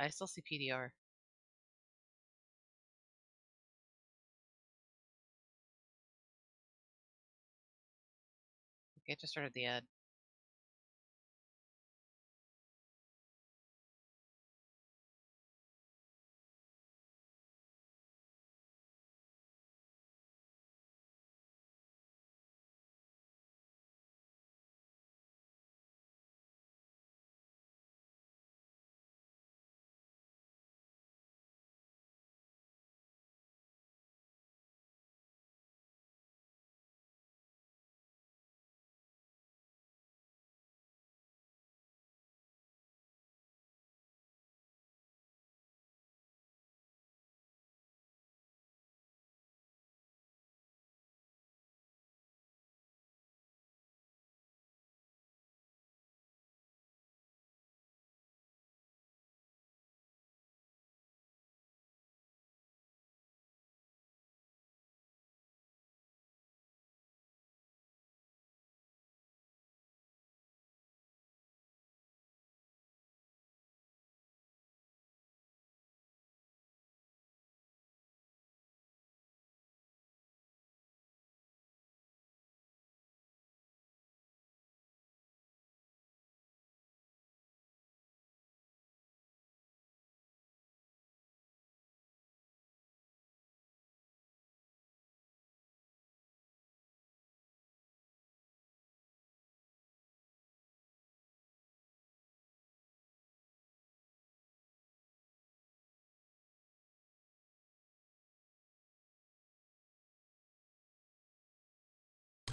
I still see PDR. Okay, I just started the ad.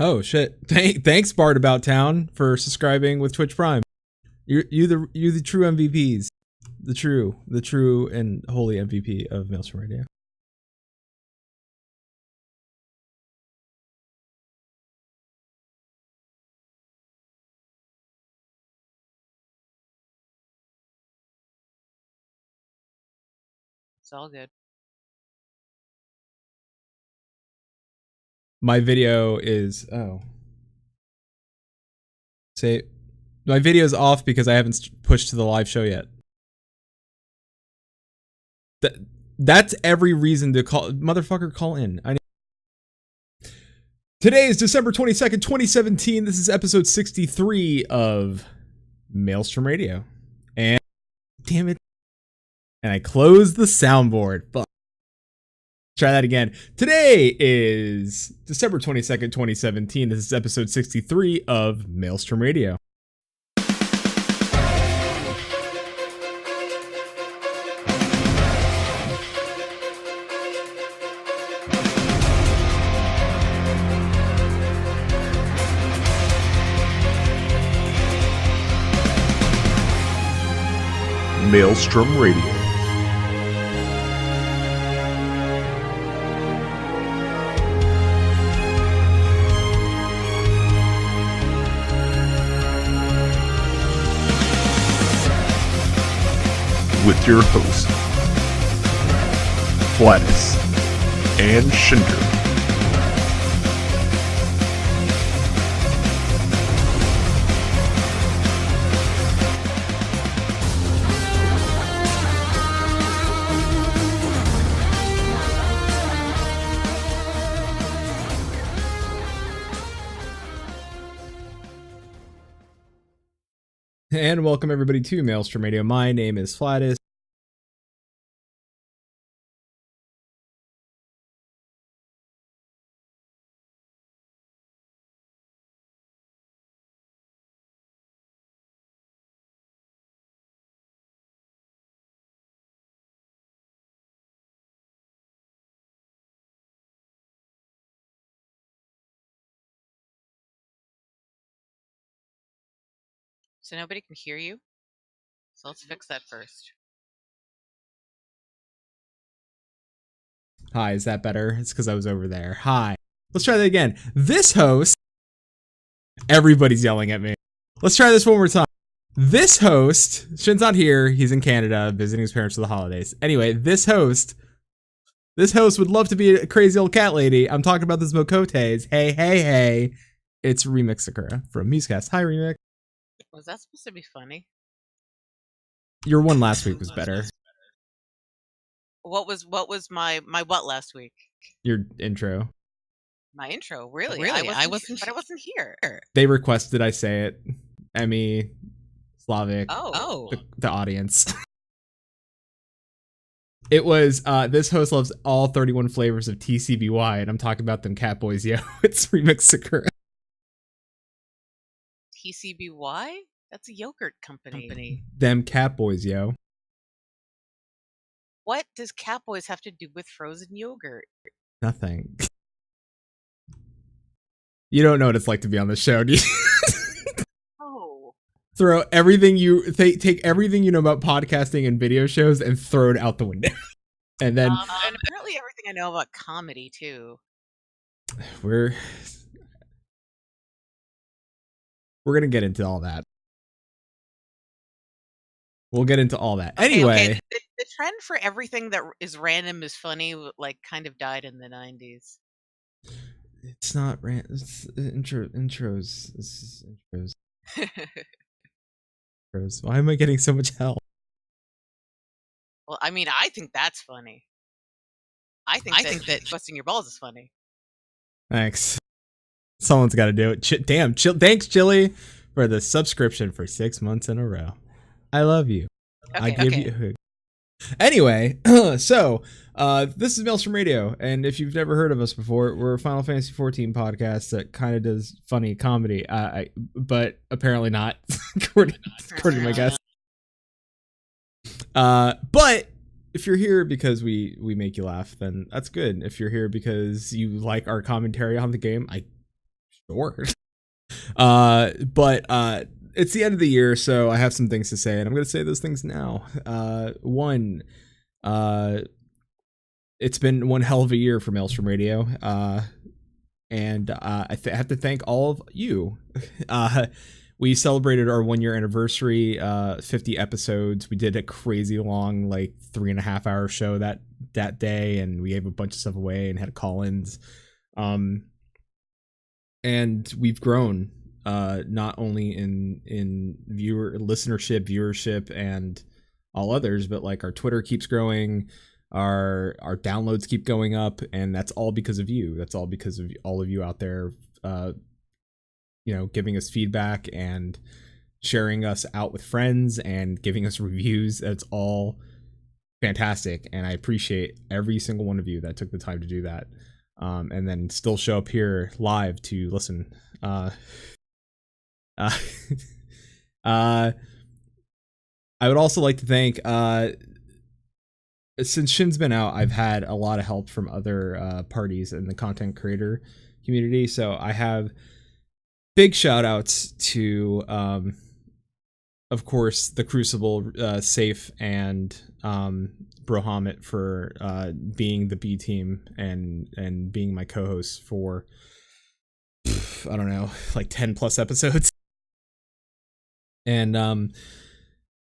Oh shit! Thanks, Bart About Town, for subscribing with Twitch Prime. You the true MVPs, the true and holy MVP of Maelstrom Radio. It's all good. My video is say my video is off because I haven't pushed to the live show yet. That's every reason to call in. Today is December 22nd, 2017. This is episode 63 of Maelstrom Radio. And damn it. And I closed the soundboard. Fuck. Try that again. Today is December 22nd, 2017. This is episode 63 of Maelstrom Radio. Maelstrom Radio. With your hosts, Flatus and Shinder. And welcome everybody to Maelstrom Radio. My name is Flatus. So nobody can hear you? So let's fix that first. Hi, is that better? It's because I was over there. Hi. Let's try that again. This host... Everybody's yelling at me. Let's try this one more time. This host... Shin's not here. He's in Canada visiting his parents for the holidays. Anyway, this host would love to be a crazy old cat lady. I'm talking about this Mokotes. Hey. It's Remix Sakura from Musecast. Hi, Remix. Was that supposed to be funny? Your one last week was better. What was my what last week? Your intro. My intro, really? Really? I wasn't, but I wasn't here. They requested I say it. Emmy, Slavic, Oh, the audience. It was, this host loves all 31 flavors of TCBY, and I'm talking about them Catboys, yo. It's Remix Sakura. TCBY? That's a yogurt company. Them Catboys, yo. What does Catboys have to do with frozen yogurt? Nothing. You don't know what it's like to be on the show, do you? Oh. Throw everything take everything you know about podcasting and video shows and throw it out the window. And then And apparently everything I know about comedy too. we're gonna get into all that. We'll get into all that. Anyway, Okay. The trend for everything that is random is funny, like, kind of died in the 90s. it's not it's intros. This is intros. Why am I getting so much help? Well, I mean, I think that's funny. I think that busting your balls is funny. Thanks. Someone's got to do it. Thanks, Chili, for the subscription for 6 months in a row. I love you. I give you a hug. Anyway, so this is Maelstrom Radio, and if you've never heard of us before, we're a Final Fantasy XIV podcast that kind of does funny comedy, but apparently not, according to my guest. But if you're here because we make you laugh, then that's good. If you're here because you like our commentary on the game, sure. But it's the end of the year, so I have some things to say, and I'm going to say those things now. One, it's been one hell of a year for Maelstrom Radio, and I have to thank all of you. We celebrated our 1 year anniversary, 50 episodes. We did a crazy long, like 3.5 hour show that day, and we gave a bunch of stuff away and had call-ins. And we've grown, not only in viewership, and all others, but like our Twitter keeps growing, our downloads keep going up, and that's all because of you. That's all because of all of you out there, giving us feedback and sharing us out with friends and giving us reviews. That's all fantastic, and I appreciate every single one of you that took the time to do that, and then still show up here live to listen. I would also like to thank, since Shin's been out, I've had a lot of help from other parties in the content creator community, so I have big shout outs to, of course, the Crucible, Safe, and Brohamit for being the B team and being my co-host for, I don't know, like 10 plus episodes. And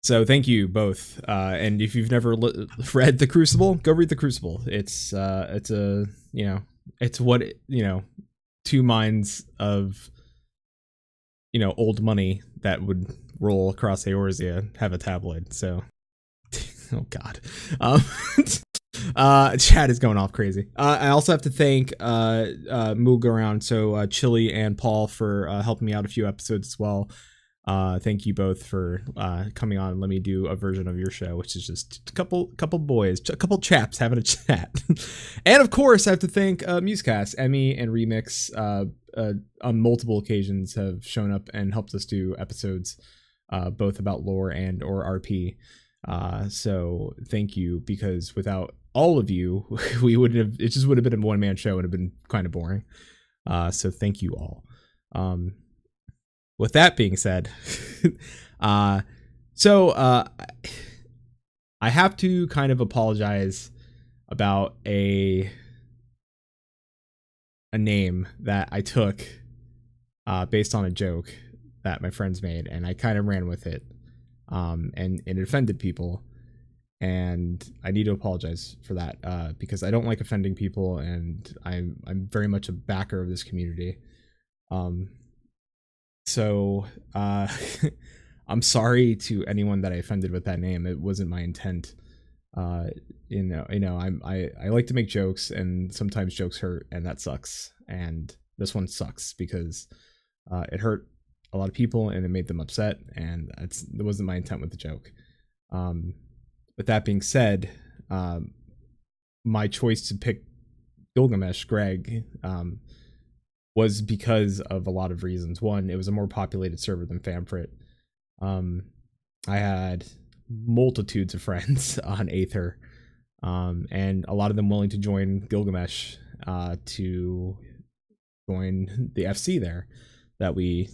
so thank you both. And if you've never read The Crucible, go read The Crucible. It's a, it's what, two minds of, old money that would roll across Eorzea have a tabloid. So, oh god, chat is going off crazy. I also have to thank Moog around, so Chili and Paul for helping me out a few episodes as well. Thank you both for coming on and let me do a version of your show, which is just a couple boys, a couple chaps having a chat. And of course, I have to thank Musecast, Emmy, and Remix. On multiple occasions have shown up and helped us do episodes, both about lore and or RP. So thank you, because without all of you, it just would have been a one-man show and have been kind of boring. So thank you all. With that being said, I have to kind of apologize about a name that I took based on a joke that my friends made, and I kind of ran with it, and it offended people, and I need to apologize for that, because I don't like offending people, and I'm very much a backer of this community. So I'm sorry to anyone that I offended with that name. It wasn't my intent. I like to make jokes, and sometimes jokes hurt, and that sucks. And this one sucks because it hurt a lot of people and it made them upset, and that wasn't my intent with the joke. With that being said, my choice to pick Gilgamesh, Greg, was because of a lot of reasons. One, it was a more populated server than Famfrit. I had multitudes of friends on Aether, and a lot of them willing to join Gilgamesh to join the FC there that we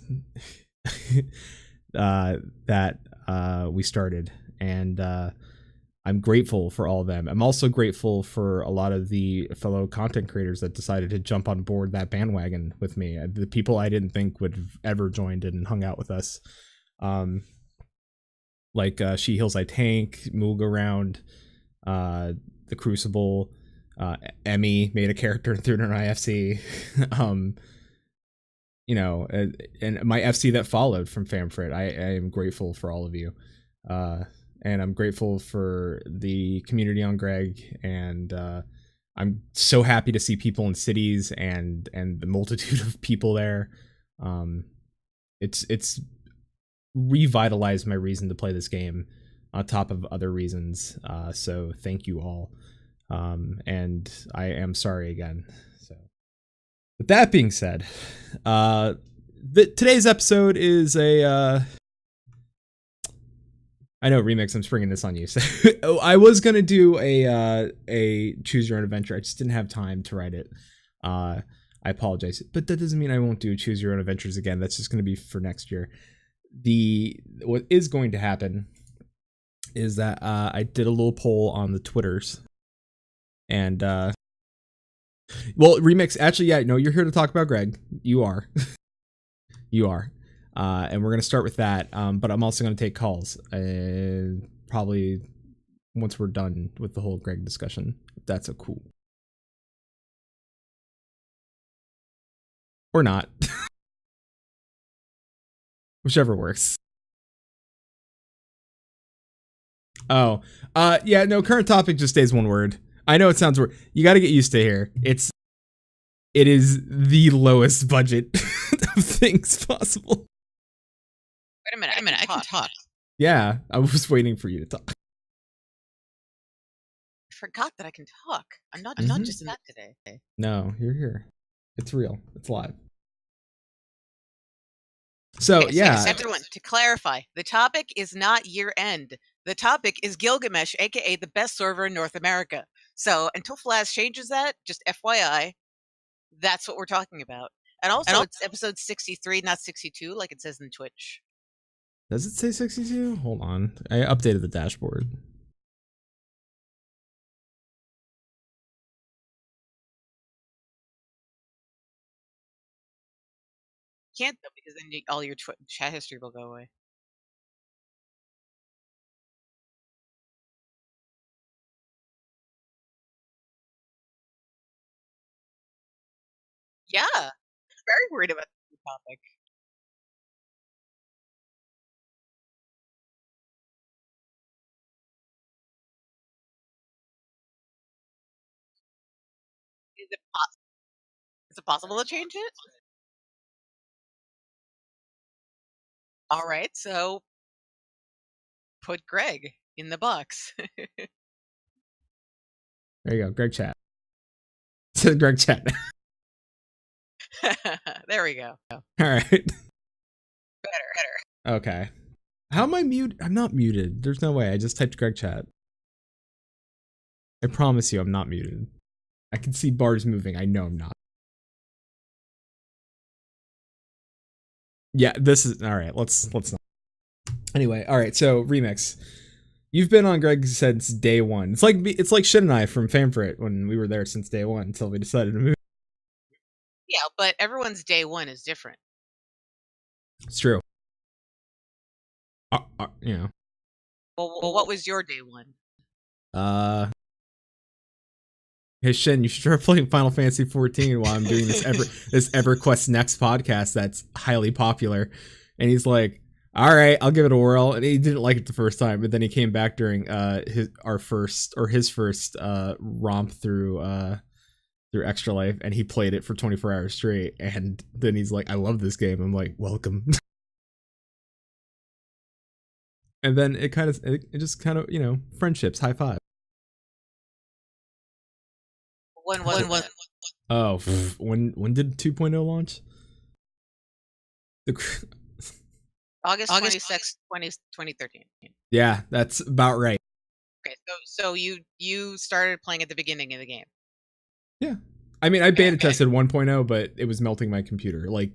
we started. And I'm grateful for all of them. I'm also grateful for a lot of the fellow content creators that decided to jump on board that bandwagon with me. The people I didn't think would have ever joined and hung out with us. Like She Heals I Tank, Moogaround, The Crucible, Emmy made a character through an IFC. And my FC that followed from Famfrit. I am grateful for all of you. And I'm grateful for the community on Greg, and I'm so happy to see people in cities and the multitude of people there. It's revitalized my reason to play this game on top of other reasons. So thank you all. And I am sorry again. So with that being said, today's episode is I know, Remix, I'm springing this on you. So I was gonna do a choose your own adventure. I just didn't have time to write it. I apologize, but that doesn't mean I won't do choose your own adventures again. That's just gonna be for next year. What is going to happen is that I did a little poll on the Twitters, and Remix, actually, yeah, no, you're here to talk about Greg. You are. You are. And we're going to start with that, but I'm also going to take calls, probably once we're done with the whole Greg discussion, if that's cool. Or not. Whichever works. Oh, yeah, no, current topic just stays one word. I know it sounds weird. You got to get used to here. It is the lowest budget of things possible. Wait a minute, I can talk. Yeah, I was waiting for you to talk. I forgot that I can talk. I'm not just in that today. No, you're here. It's real. It's live. So, okay, yeah. So everyone, to clarify, the topic is not year end. The topic is Gilgamesh, aka the best server in North America. So until Flash changes that, just FYI, that's what we're talking about. And also, it's episode 63, not 62, like it says in Twitch. Does it say 62? Hold on. I updated the dashboard. Can't though, because then all your chat history will go away. Yeah, I'm very worried about the topic. Is it possible to change it? All right, so put Greg in the box. There you go, Greg chat. It says Greg chat. There we go. All right. Better. Okay. How am I mute? I'm not muted. There's no way. I just typed Greg chat. I promise you I'm not muted. I can see bars moving. I know I'm not. Yeah, this is all right. Let's not. Anyway, all right. So Remix, you've been on Greg since day one. It's like Shin and I from Famfrit when we were there since day one until we decided to move. Yeah, but everyone's day one is different. It's true. You know. Well, what was your day one? Hey Shin, you should start playing Final Fantasy 14 while I'm doing this EverQuest Next podcast that's highly popular. And he's like, all right, I'll give it a whirl. And he didn't like it the first time, but then he came back during his first romp through Extra Life, and he played it for 24 hours straight. And then he's like, "I love this game." I'm like, "Welcome." And then it just kind of, friendships, high five. When was Oh, when did 2.0 launch? The, August 26th, 2013. yeah, that's about right. Okay, so you started playing at the beginning of the game. Yeah. I mean, I beta tested 1.0, but it was melting my computer. Like,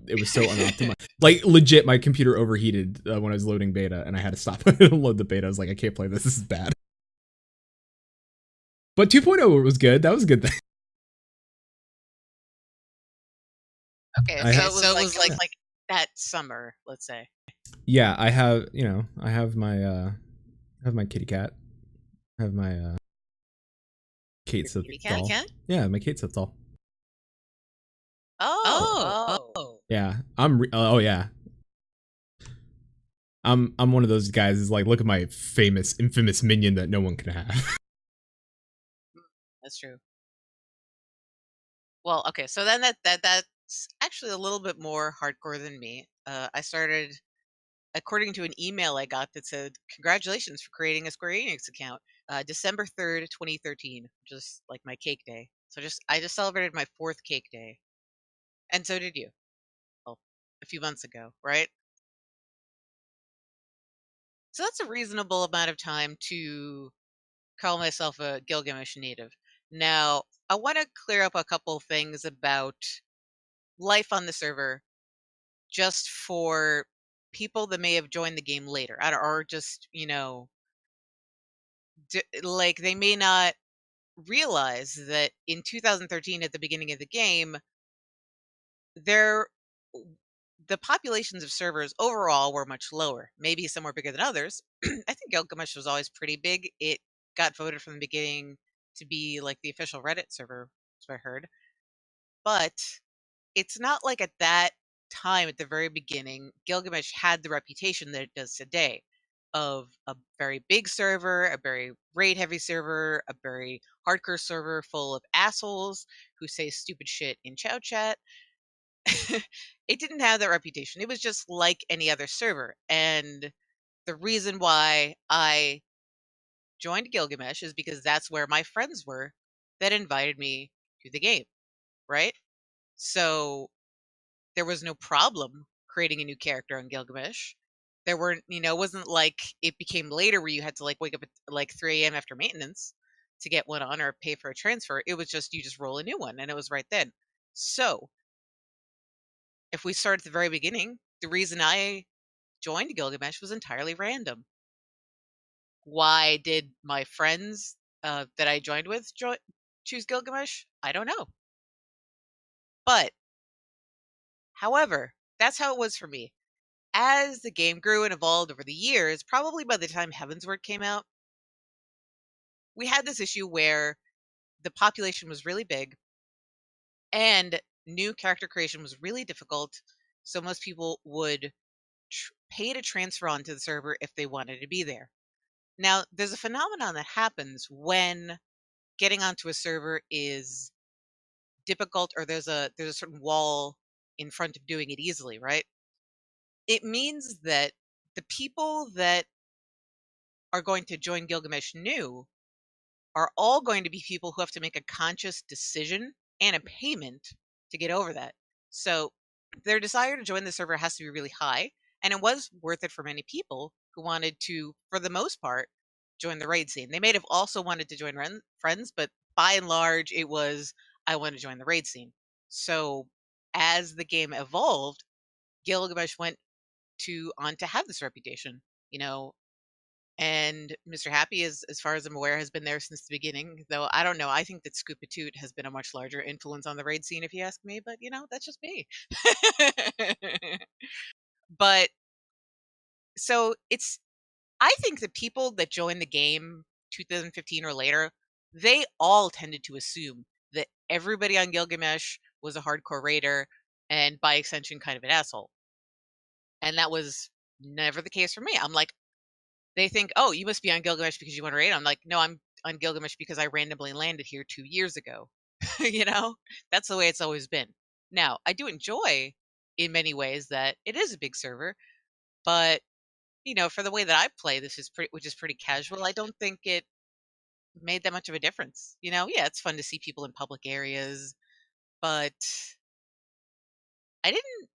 it was so unoptimized. Like, legit, my computer overheated when I was loading beta, and I had to stop and load the beta. I was like, I can't play this. This is bad. But 2.0 was good. That was a good thing. Okay, so it was like that summer, let's say. Yeah, I have my kitty cat. I have my Kate Sith doll. Yeah, my Kate Sith doll. Oh. Yeah, yeah. I'm one of those guys who's like, look at my infamous minion that no one can have. That's true. Well, okay, so then that's actually a little bit more hardcore than me. I started, according to an email I got that said, "Congratulations for creating a Square Enix account." December 3rd, 2013, just like my cake day. So I just celebrated my 4th cake day, and so did you. Well, a few months ago, right? So that's a reasonable amount of time to call myself a Gilgamesh native. Now, I want to clear up a couple things about life on the server, just for people that may have joined the game later, or just, like, they may not realize that in 2013, at the beginning of the game, there the populations of servers overall were much lower. Maybe some were bigger than others. I think Gilgamesh was always pretty big. It got voted from the beginning to be like the official Reddit server, as I heard. But it's not like at that time, at the very beginning, Gilgamesh had the reputation that it does today, of a very big server, a very raid heavy server, a very hardcore server full of assholes who say stupid shit in Chow Chat. It didn't have that reputation. It was just like any other server. And the reason why I joined Gilgamesh is because that's where my friends were that invited me to the game, right? So there was no problem creating a new character on Gilgamesh. There weren't, it wasn't like it became later where you had to like wake up at like 3 a.m. after maintenance to get one on or pay for a transfer. It was just, you just roll a new one, and it was right then. So if we start at the very beginning, the reason I joined Gilgamesh was entirely random. Why did my friends that I joined with choose Gilgamesh? I don't know. But, however, that's how it was for me. As the game grew and evolved over the years, probably by the time Heavensward came out, we had this issue where the population was really big and new character creation was really difficult. So most people would pay to transfer onto the server if they wanted to be there. Now, there's a phenomenon that happens when getting onto a server is difficult, or there's a certain wall in front of doing it easily, right? It means that the people that are going to join Gilgamesh new are all going to be people who have to make a conscious decision and a payment to get over that. So their desire to join the server has to be really high, and it was worth it for many people who wanted to, for the most part, join the raid scene. They may have also wanted to join friends, but by and large, it was, I want to join the raid scene. So as the game evolved, Gilgamesh went on to have this reputation, and Mr. Happy, as far as I'm aware, has been there since the beginning. Though I don't know. I think that Scoopatoot has been a much larger influence on the raid scene, if you ask me. But that's just me. But so I think the people that join the game 2015 or later, they all tended to assume that everybody on Gilgamesh was a hardcore raider, and by extension, kind of an asshole. And that was never the case for me. I'm like, they think, oh, you must be on Gilgamesh because you want to raid. I'm like, no, I'm on Gilgamesh because I randomly landed here 2 years ago. You know, that's the way it's always been. Now, I do enjoy in many ways that it is a big server, but for the way that I play, this is which is pretty casual. I don't think it made that much of a difference. Yeah, it's fun to see people in public areas, but I didn't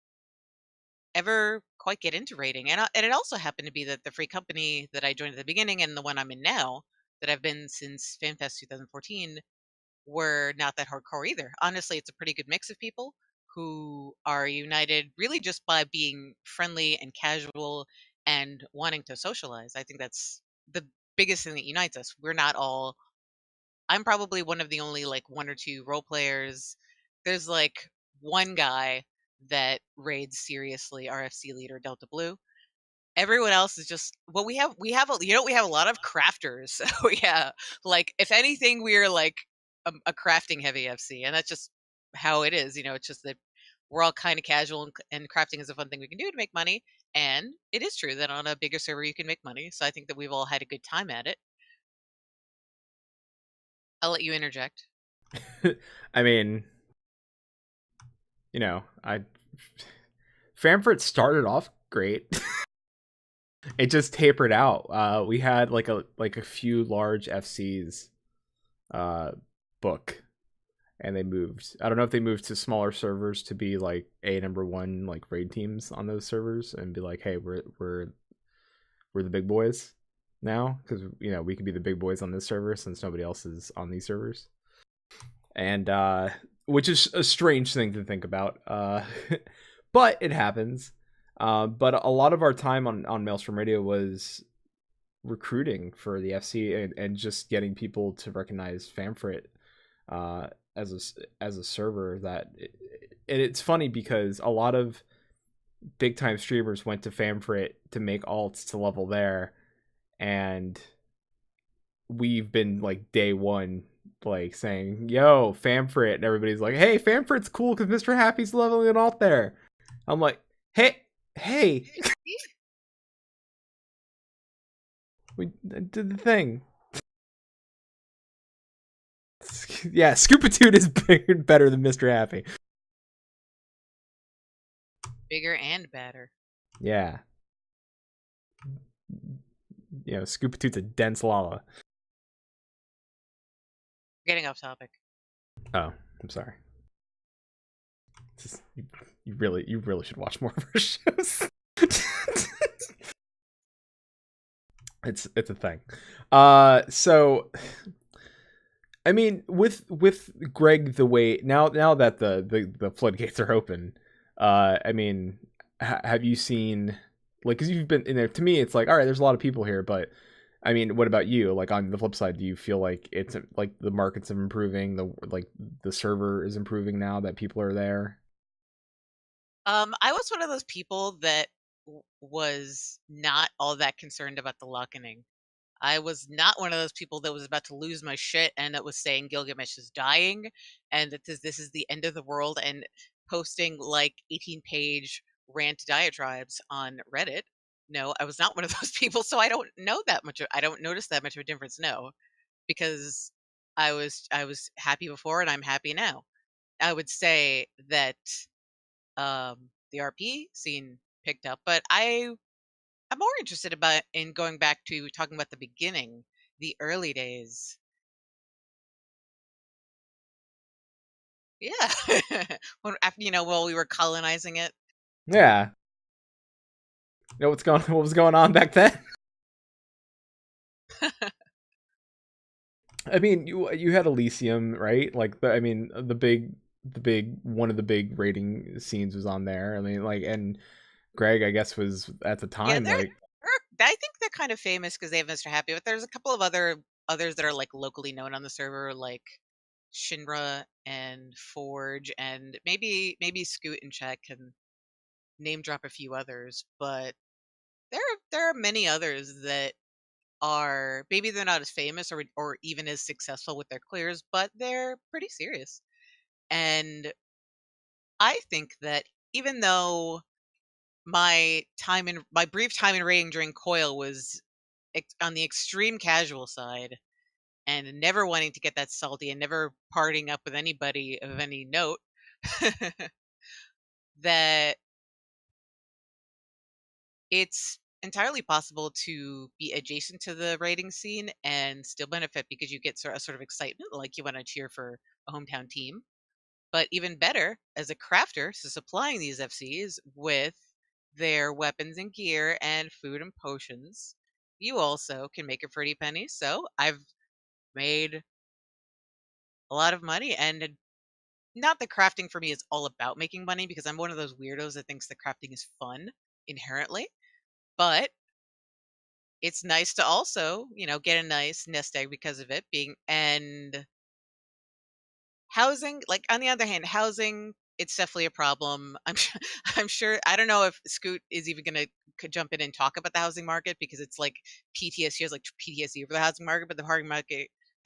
ever quite get into raiding. And it also happened to be that the free company that I joined at the beginning and the one I'm in now, that I've been since FanFest 2014, were not that hardcore either. Honestly, it's a pretty good mix of people who are united really just by being friendly and casual and wanting to socialize. I think that's the biggest thing that unites us. We're not all I'm probably one of the only like one or two role players. There's like one guy that raids seriously, RFC leader Delta Blue. Everyone else is just we have a lot of crafters. So yeah, like if anything, we're like a crafting heavy FC, and that's just how it is. It's just that we're all kind of casual, and crafting is a fun thing we can do to make money. And it is true that on a bigger server you can make money. So I think that we've all had a good time at it. I'll let you interject. I mean, I Famfrit started off great. It just tapered out. We had like a few large FCs book, and they moved. I don't know if they moved to smaller servers to be like number one like raid teams on those servers and be like, hey, we're the big boys now, because we could be the big boys on this server since nobody else is on these servers. And which is a strange thing to think about, but it happens. But a lot of our time on Maelstrom Radio was recruiting for the FC and just getting people to recognize Famfrit as a server. And it's funny because a lot of big time streamers went to Famfrit to make alts to level there, and we've been like day one like saying, yo, Famfrit, and everybody's like, hey, Famfrit's cool because Mr. Happy's leveling an alt there. I'm like, hey, we did the thing. Yeah, Scoopitude is better than Mr. Happy. Bigger and badder. Yeah. Scoopitude's a dense lala. Getting off topic. Oh, I'm sorry. You really should watch more of our shows. It's a thing. So I mean, with Greg, the way now that the floodgates are open, I mean, have you seen, like, because you've been in there? To me, it's like, all right, there's a lot of people here, but I mean, what about you? Like, on the flip side, do you feel like it's like the markets are improving, the server is improving now that people are there? I was one of those people that was not all that concerned about the Luckening. I was not one of those people that was about to lose my shit and that was saying Gilgamesh is dying and that this is the end of the world and posting like 18-page rant diatribes on Reddit. No, I was not one of those people, so I don't know that much. I don't notice that much of a difference. No, because I was happy before and I'm happy now. I would say that the RP scene picked up, but I'm more interested in going back to talking about the beginning, the early days. Yeah, while we were colonizing it. Yeah. What was going on back then? I mean, you had Elysium, right? Like the big one of the big rating scenes was on there. I mean, like, and Greg, I guess, was at the time like. I think they're kind of famous because they have Mr. Happy, but there's a couple of others that are like locally known on the server, like Shinra and Forge, and maybe Scoot and Chet can name drop a few others, but there are many others that are maybe they're not as famous or even as successful with their clears, but they're pretty serious. And I think that even though my brief time in raiding during Coil was on the extreme casual side, and never wanting to get that salty and never partying up with anybody of any note. That it's entirely possible to be adjacent to the raiding scene and still benefit, because you get a sort of excitement, like you want to cheer for a hometown team. But even better, as a crafter, so supplying these FCs with their weapons and gear and food and potions, you also can make a pretty penny. So I've made a lot of money, and not that crafting for me is all about making money, because I'm one of those weirdos that thinks that crafting is fun inherently. But it's nice to also, get a nice nest egg because of it being, and housing, like, on the other hand, housing, it's definitely a problem. I'm sure, I don't know if Scoot is even gonna could jump in and talk about the housing market, because it's like PTSD is like PTSD over the housing market, but the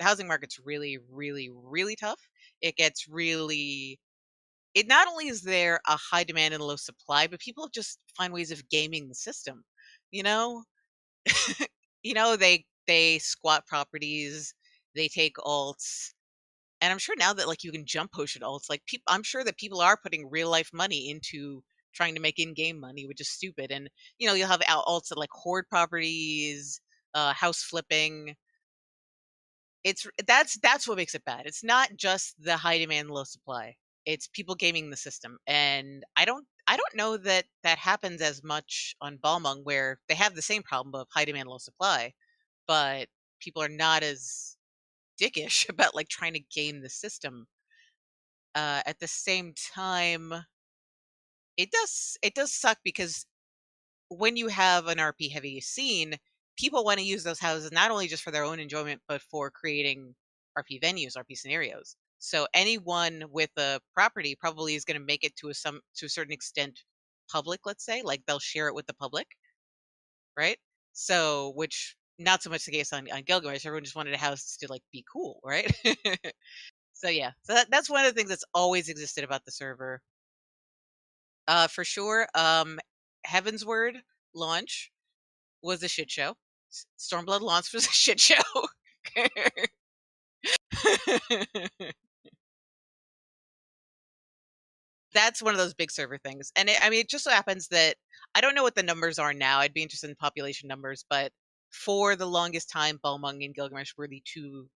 housing market's really, really, really tough. It gets really, it not only is there a high demand and low supply, but people just find ways of gaming the system. You know, they squat properties, they take alts, and I'm sure now that, like, you can jump potion alts, like, I'm sure that people are putting real life money into trying to make in-game money, which is stupid. And you'll have alts that like hoard properties, house flipping. That's what makes it bad. It's not just the high demand, low supply. It's people gaming the system, and I don't know that that happens as much on Balmung, where they have the same problem of high demand, low supply, but people are not as dickish about, like, trying to game the system. At the same time, it does suck, because when you have an RP heavy scene, people want to use those houses not only just for their own enjoyment, but for creating RP venues, RP scenarios. So anyone with a property probably is going to make it to a certain extent public, let's say, like they'll share it with the public, right? So, which not so much the case on Gilgamesh. Everyone just wanted a house to, like, be cool, right? So yeah, so that's one of the things that's always existed about the server. For sure. Heaven's Word launch was a shit show. Stormblood launch was a shit show. That's one of those big server things. And it just so happens that I don't know what the numbers are now. I'd be interested in population numbers, but for the longest time, Balmung and Gilgamesh were the two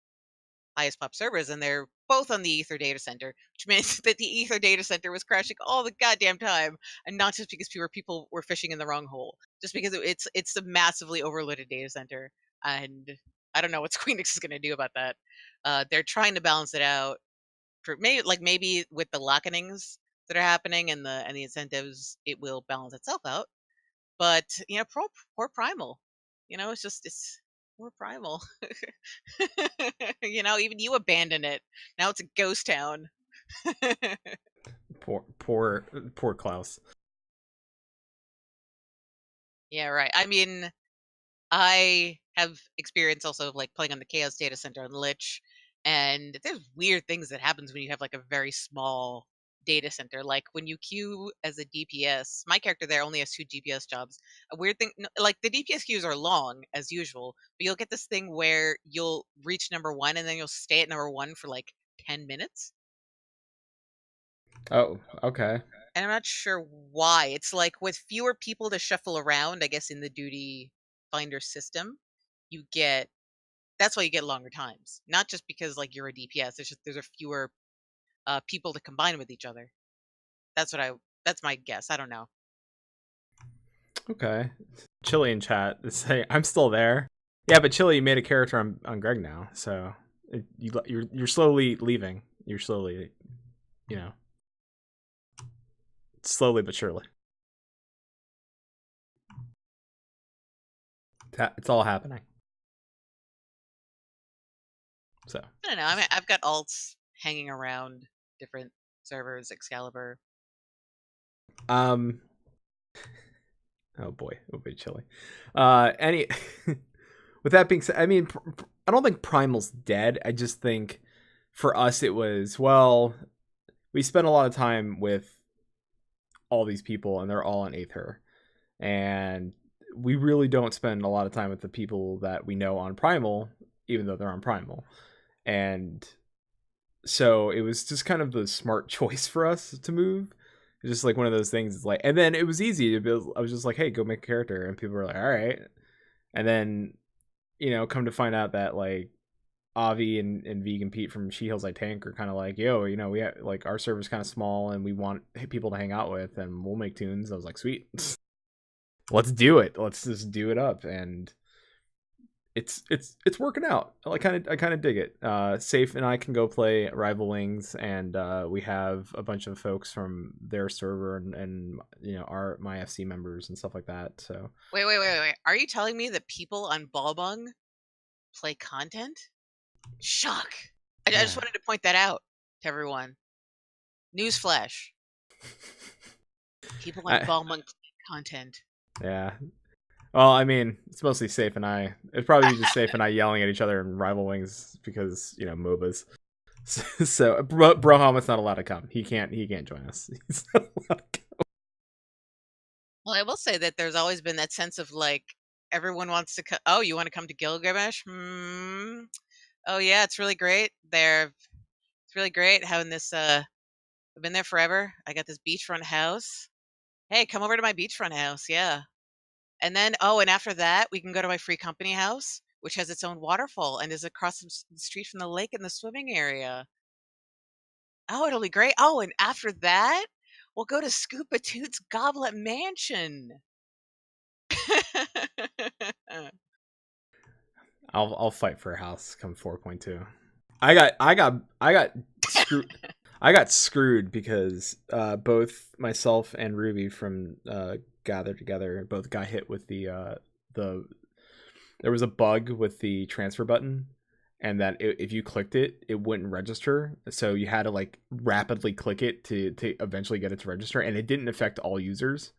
highest pop servers, and they're both on the Ether data center, which means that the Ether data center was crashing all the goddamn time, and not just because people were fishing in the wrong hole, just because it's a massively overloaded data center, and I don't know what Squeenix is going to do about that. They're trying to balance it out, for maybe with the lockenings that are happening and the incentives, it will balance itself out. But poor Primal, it's poor Primal. Even you abandoned it. Now it's a ghost town. Poor Klaus. Yeah, right. I mean, I have experience also of, like, playing on the Chaos Data Center on Lich, and there's weird things that happens when you have, like, a very small data center. Like, when you queue as a DPS, my character there only has 2 DPS jobs. A weird thing, like, the DPS queues are long as usual, but you'll get this thing where you'll reach number 1 and then you'll stay at number 1 for like 10 minutes. Oh, okay. And I'm not sure why. It's like, with fewer people to shuffle around, I guess, in the duty finder system, that's why you get longer times. Not just because, like, you're a DPS. There's a fewer people to combine with each other. That's my guess. I don't know. Okay. Chili in chat is saying I'm still there. Yeah, but Chili, you made a character on Greg now, so you're slowly leaving. You're slowly, slowly but surely. It's all happening. So I don't know. I mean, I've got alts hanging around different servers, Excalibur. Oh boy, Chili. With that being said, I mean, I don't think Primal's dead. I just think for us it was, well, we spent a lot of time with all these people and they're all on Aether. and we really don't spend a lot of time with the people that we know on Primal, even though they're on Primal. And so it was just kind of the smart choice for us to move. It's just like one of those things. It's like, and then it was easy to build. I was just like, hey, go make a character, and people were like, all right. And then, come to find out that like Avi and Vegan Pete from She Heals I Tank are kind of like, yo, we have like our server's kind of small and we want people to hang out with, and we'll make tunes. I was like, sweet, let's do it. Let's just do it up, and it's working out. I kind of dig it. Safe and I can go play Rival Wings, and we have a bunch of folks from their server and my FC members and stuff like that. So Wait. Are you telling me that people on Balbung play content? Shock. I just wanted to point that out to everyone. Newsflash. People on Balbung play content. Yeah. Well, I mean, it's mostly Safe and I. It'd probably be just Safe and I yelling at each other in Rival Wings because, MOBAs. So Brohamit's not allowed to come. He can't join us. He's not allowed to come. Well, I will say that there's always been that sense of like everyone wants to come. Oh, you want to come to Gilgamesh? Oh yeah, it's really great there. It's really great having this. I've been there forever. I got this beachfront house. Hey, come over to my beachfront house. Yeah. And then, and after that, we can go to my free company house, which has its own waterfall and is across the street from the lake and the swimming area. Oh, it'll be great. Oh, and after that, we'll go to Scuba Toots Goblet Mansion. I'll fight for a house come 4.2. I got screwed. I got screwed because both myself and Ruby from Gather Together both got hit with the there was a bug with the transfer button, and that if you clicked it, it wouldn't register. So you had to like rapidly click it to eventually get it to register, and it didn't affect all users,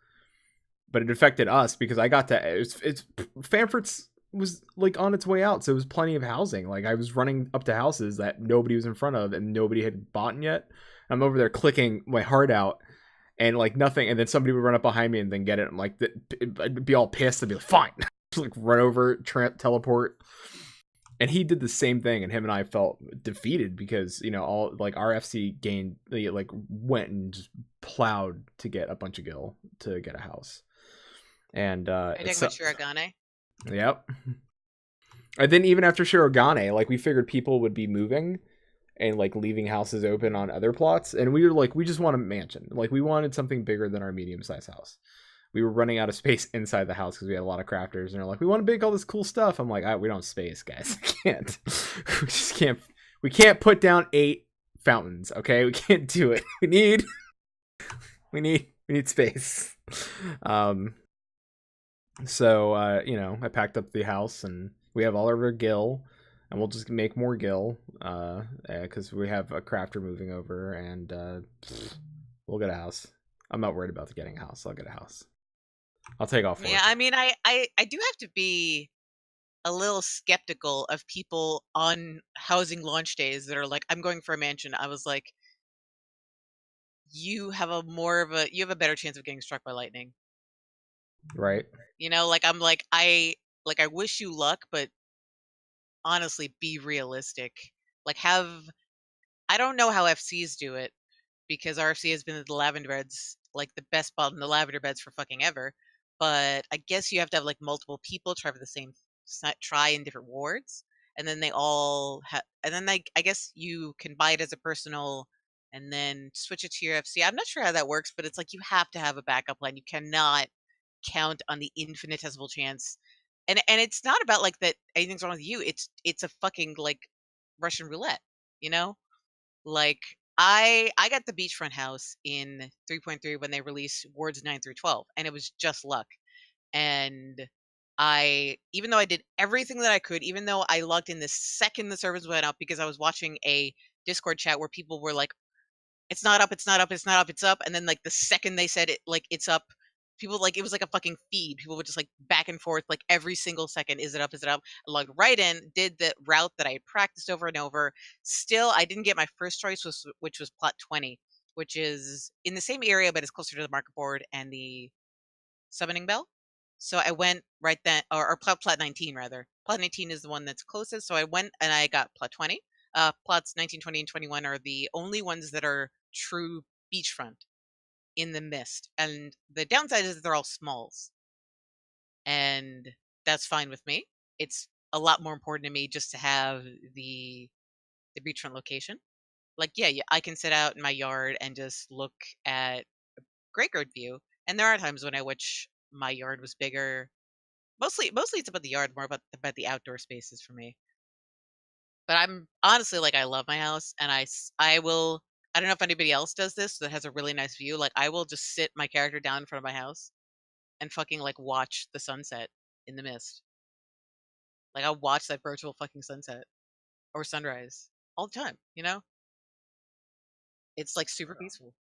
but it affected us because I got to it's Fanford's was like on its way out, so it was plenty of housing. Like I was running up to houses that nobody was in front of and nobody had bought yet. I'm over there clicking my heart out and like nothing, and then somebody would run up behind me and then get it. I'm like, I'd be all pissed and be like, fine. Just like run over, teleport. And he did the same thing, and him and I felt defeated because all like our FC gained, like went and just plowed to get a bunch of gil to get a house. And I think Shirogane. Yep. And then even after Shirogane, like we figured people would be moving and like leaving houses open on other plots, and we were like, we just want a mansion. Like we wanted something bigger than our medium-sized house. We were running out of space inside the house because we had a lot of crafters, and they're like, we want to make all this cool stuff. I'm like, we don't have space, guys. I can't. We just can't. We can't put down 8 fountains. Okay, we can't do it. We need space. So I packed up the house, and we have all of our gil, and we'll just make more gil because we have a crafter moving over, and we'll get a house. I'm not worried about getting a house. I'll get a house. I'll take off work. Yeah, I mean, I do have to be a little skeptical of people on housing launch days that are like, I'm going for a mansion. I was like, you have a better chance of getting struck by lightning. Right. I wish you luck, but honestly, be realistic. I don't know how FCs do it, because RFC has been the lavender beds, like the best spot in the lavender beds for fucking ever. But I guess you have to have like multiple people try for the same try in different wards, and then they all have, and then I guess you can buy it as a personal and then switch it to your FC. I'm not sure how that works, but it's like you have to have a backup plan. You cannot count on the infinitesimal chance, and it's not about like that anything's wrong with you. It's a fucking like Russian roulette, like I got the beachfront house in 3.3 when they released wards 9 through 12, and it was just luck. And even though I did everything that I could, even though I logged in the second the servers went up, because I was watching a Discord chat where people were like, it's not up, it's not up, it's not up, it's up, and then like the second they said it, like it's up, people like it was like a fucking feed. People would just like back and forth like every single second, is it up, is it up? I logged right in, did the route that I had practiced over and over. Still, I didn't get my first choice, which was plot 20, which is in the same area but it's closer to the market board and the summoning bell. So I went right then, or plot 19 rather. Plot 19 is the one that's closest. So I went and I got plot 20. Plots 19, 20, and 21 are the only ones that are true beachfront in the mist. And the downside is they're all smalls. And that's fine with me. It's a lot more important to me just to have the beachfront location. Like, yeah, I can sit out in my yard and just look at Great Road view. And there are times when I wish my yard was bigger. Mostly it's about the yard, more about the outdoor spaces for me. But I'm honestly like I love my house, and I will. I don't know if anybody else does this that has a really nice view. Like I will just sit my character down in front of my house and fucking like watch the sunset in the mist. Like I'll watch that virtual fucking sunset or sunrise all the time. You know, it's like super peaceful.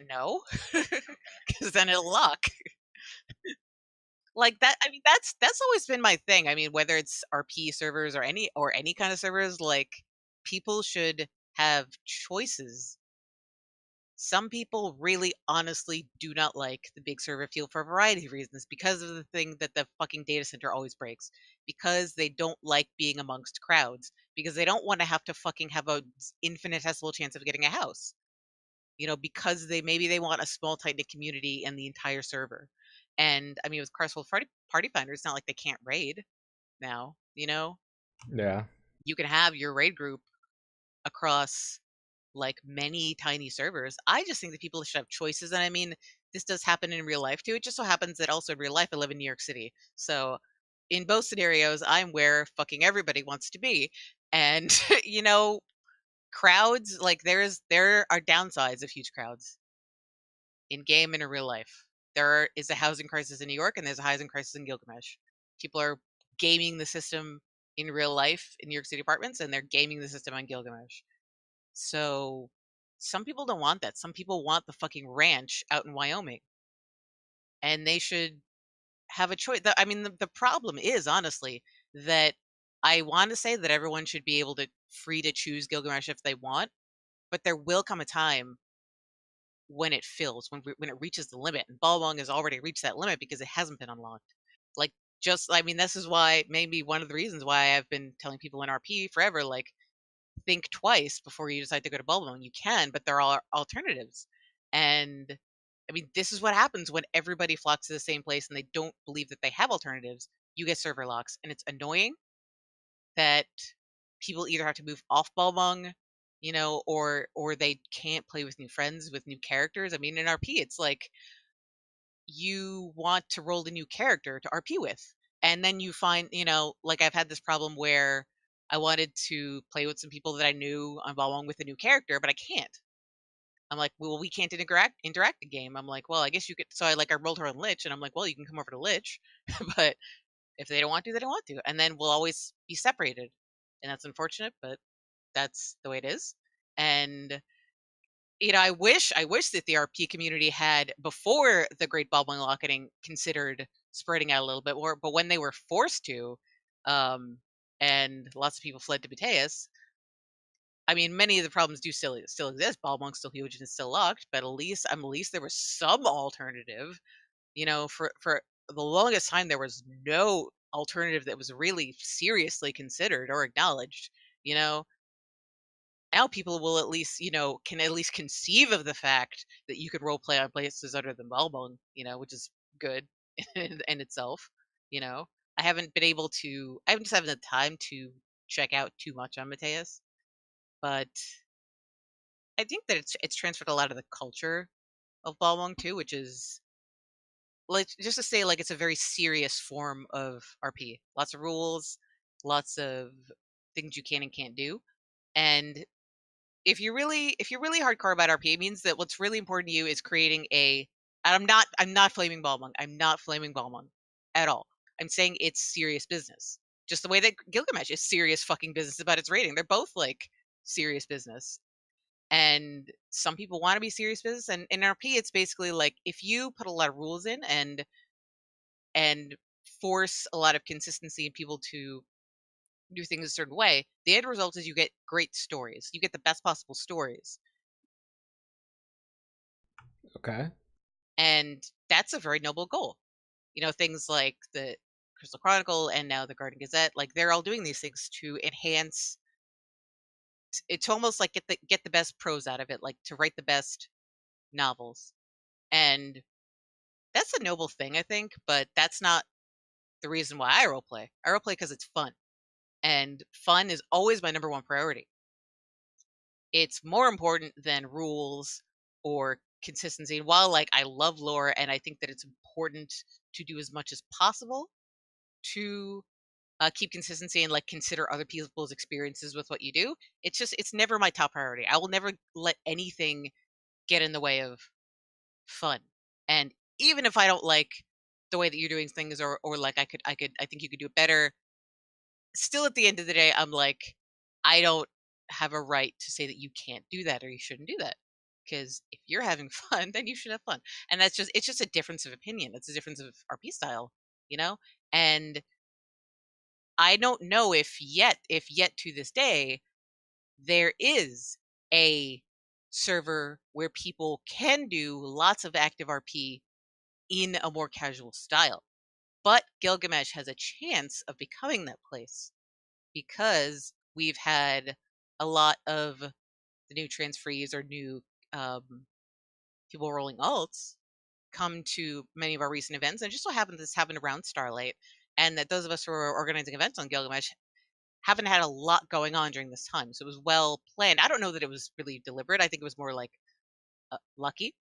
No, because then it'll lock. Like that, I mean, that's always been my thing. I mean, whether it's RP servers or any kind of servers, like people should have choices. Some people really honestly do not like the big server feel for a variety of reasons because of the thing that the fucking data center always breaks. Because they don't like being amongst crowds. Because they don't want to have to fucking have a infinitesimal chance of getting a house. You know, because maybe they want a small tight knit community in the entire server. And I mean, with Carswell Party Finder, it's not like they can't raid now. You know, Yeah. you can have your raid group across like many tiny servers. I just think that people should have choices, and I mean, this does happen in real life too. It just so happens that also in real life, I live in New York City, so in both scenarios, I'm where fucking everybody wants to be, and you know, crowds like there are downsides of huge crowds in game and in real life. There is a housing crisis in New York, and there's a housing crisis in Gilgamesh. People are gaming the system in real life in New York City apartments, and they're gaming the system on Gilgamesh. So some people don't want that. Some people want the fucking ranch out in Wyoming, and they should have a choice. I mean, the problem is honestly that I want to say that everyone should be able to free to choose Gilgamesh if they want, but there will come a time when it fills, when it reaches the limit, and Balmung has already reached that limit because it hasn't been unlocked. Like, just I mean, this is why maybe one of the reasons why I've been telling people in RP forever, like, think twice before you decide to go to Balmung. You can, but there are alternatives. And I mean, this is what happens when everybody flocks to the same place and they don't believe that they have alternatives. You get server locks, and it's annoying that people either have to move off Balmung, you know, or they can't play with new friends with new characters. I mean, in RP, it's like you want to roll a new character to RP with, and then you find, you know, like I've had this problem where I wanted to play with some people that I knew on Balmung with a new character, but I can't. I'm like, well, we can't interact the game. I'm like, well, I guess you could. So I rolled her on Lich, and I'm like, well, you can come over to Lich, but if they don't want to, they don't want to, and then we'll always be separated, and that's unfortunate, but that's the way it is. And you know, I wish that the RP community had before the Great Baldwin Locketing considered spreading out a little bit more, but when they were forced to, um, and lots of people fled to Bateus. I mean, many of the problems do still exist. Baldwin's still huge and it's still locked, but at least there was some alternative. You know, for the longest time there was no alternative that was really seriously considered or acknowledged. You know, now people will at least, you know, can at least conceive of the fact that you could role play on places other than Balbone, you know, which is good in itself. You know, I haven't just haven't had time to check out too much on Mateus, but I think that it's transferred a lot of the culture of Balmung too, which is like just to say like it's a very serious form of RP. Lots of rules, lots of things you can and can't do. And if you're really hardcore about RP, it means that what's really important to you is creating a and I'm not flaming Balmung. I'm not flaming Balmung at all. I'm saying it's serious business. Just the way that Gilgamesh is serious fucking business about its rating. They're both like serious business. And some people want to be serious business, and in RP it's basically like if you put a lot of rules in and force a lot of consistency in people to do things a certain way, the end result is you get great stories. You get the best possible stories. Okay. And that's a very noble goal. Things like the Crystal Chronicle and now the Garden Gazette, like they're all doing these things to enhance. It's almost like get the best prose out of it, like to write the best novels. And that's a noble thing, I think, but that's not the reason why I roleplay. I roleplay because it's fun. And fun is always my number one priority. It's more important than rules or consistency. And while like I love lore and I think that it's important to do as much as possible to keep consistency and like consider other people's experiences with what you do, it's never my top priority. I will never let anything get in the way of fun. And even if I don't like the way that you're doing things or like I think you could do it better, still at the end of the day, I'm like, I don't have a right to say that you can't do that or you shouldn't do that. Because if you're having fun, then you should have fun. And it's just a difference of opinion. It's a difference of RP style, And I don't know if yet to this day, there is a server where people can do lots of active RP in a more casual style. But Gilgamesh has a chance of becoming that place because we've had a lot of the new transferees or new people rolling alts come to many of our recent events. And it just so happens this happened around Starlight, and that those of us who are organizing events on Gilgamesh haven't had a lot going on during this time. So it was well planned. I don't know that it was really deliberate. I think it was more like lucky.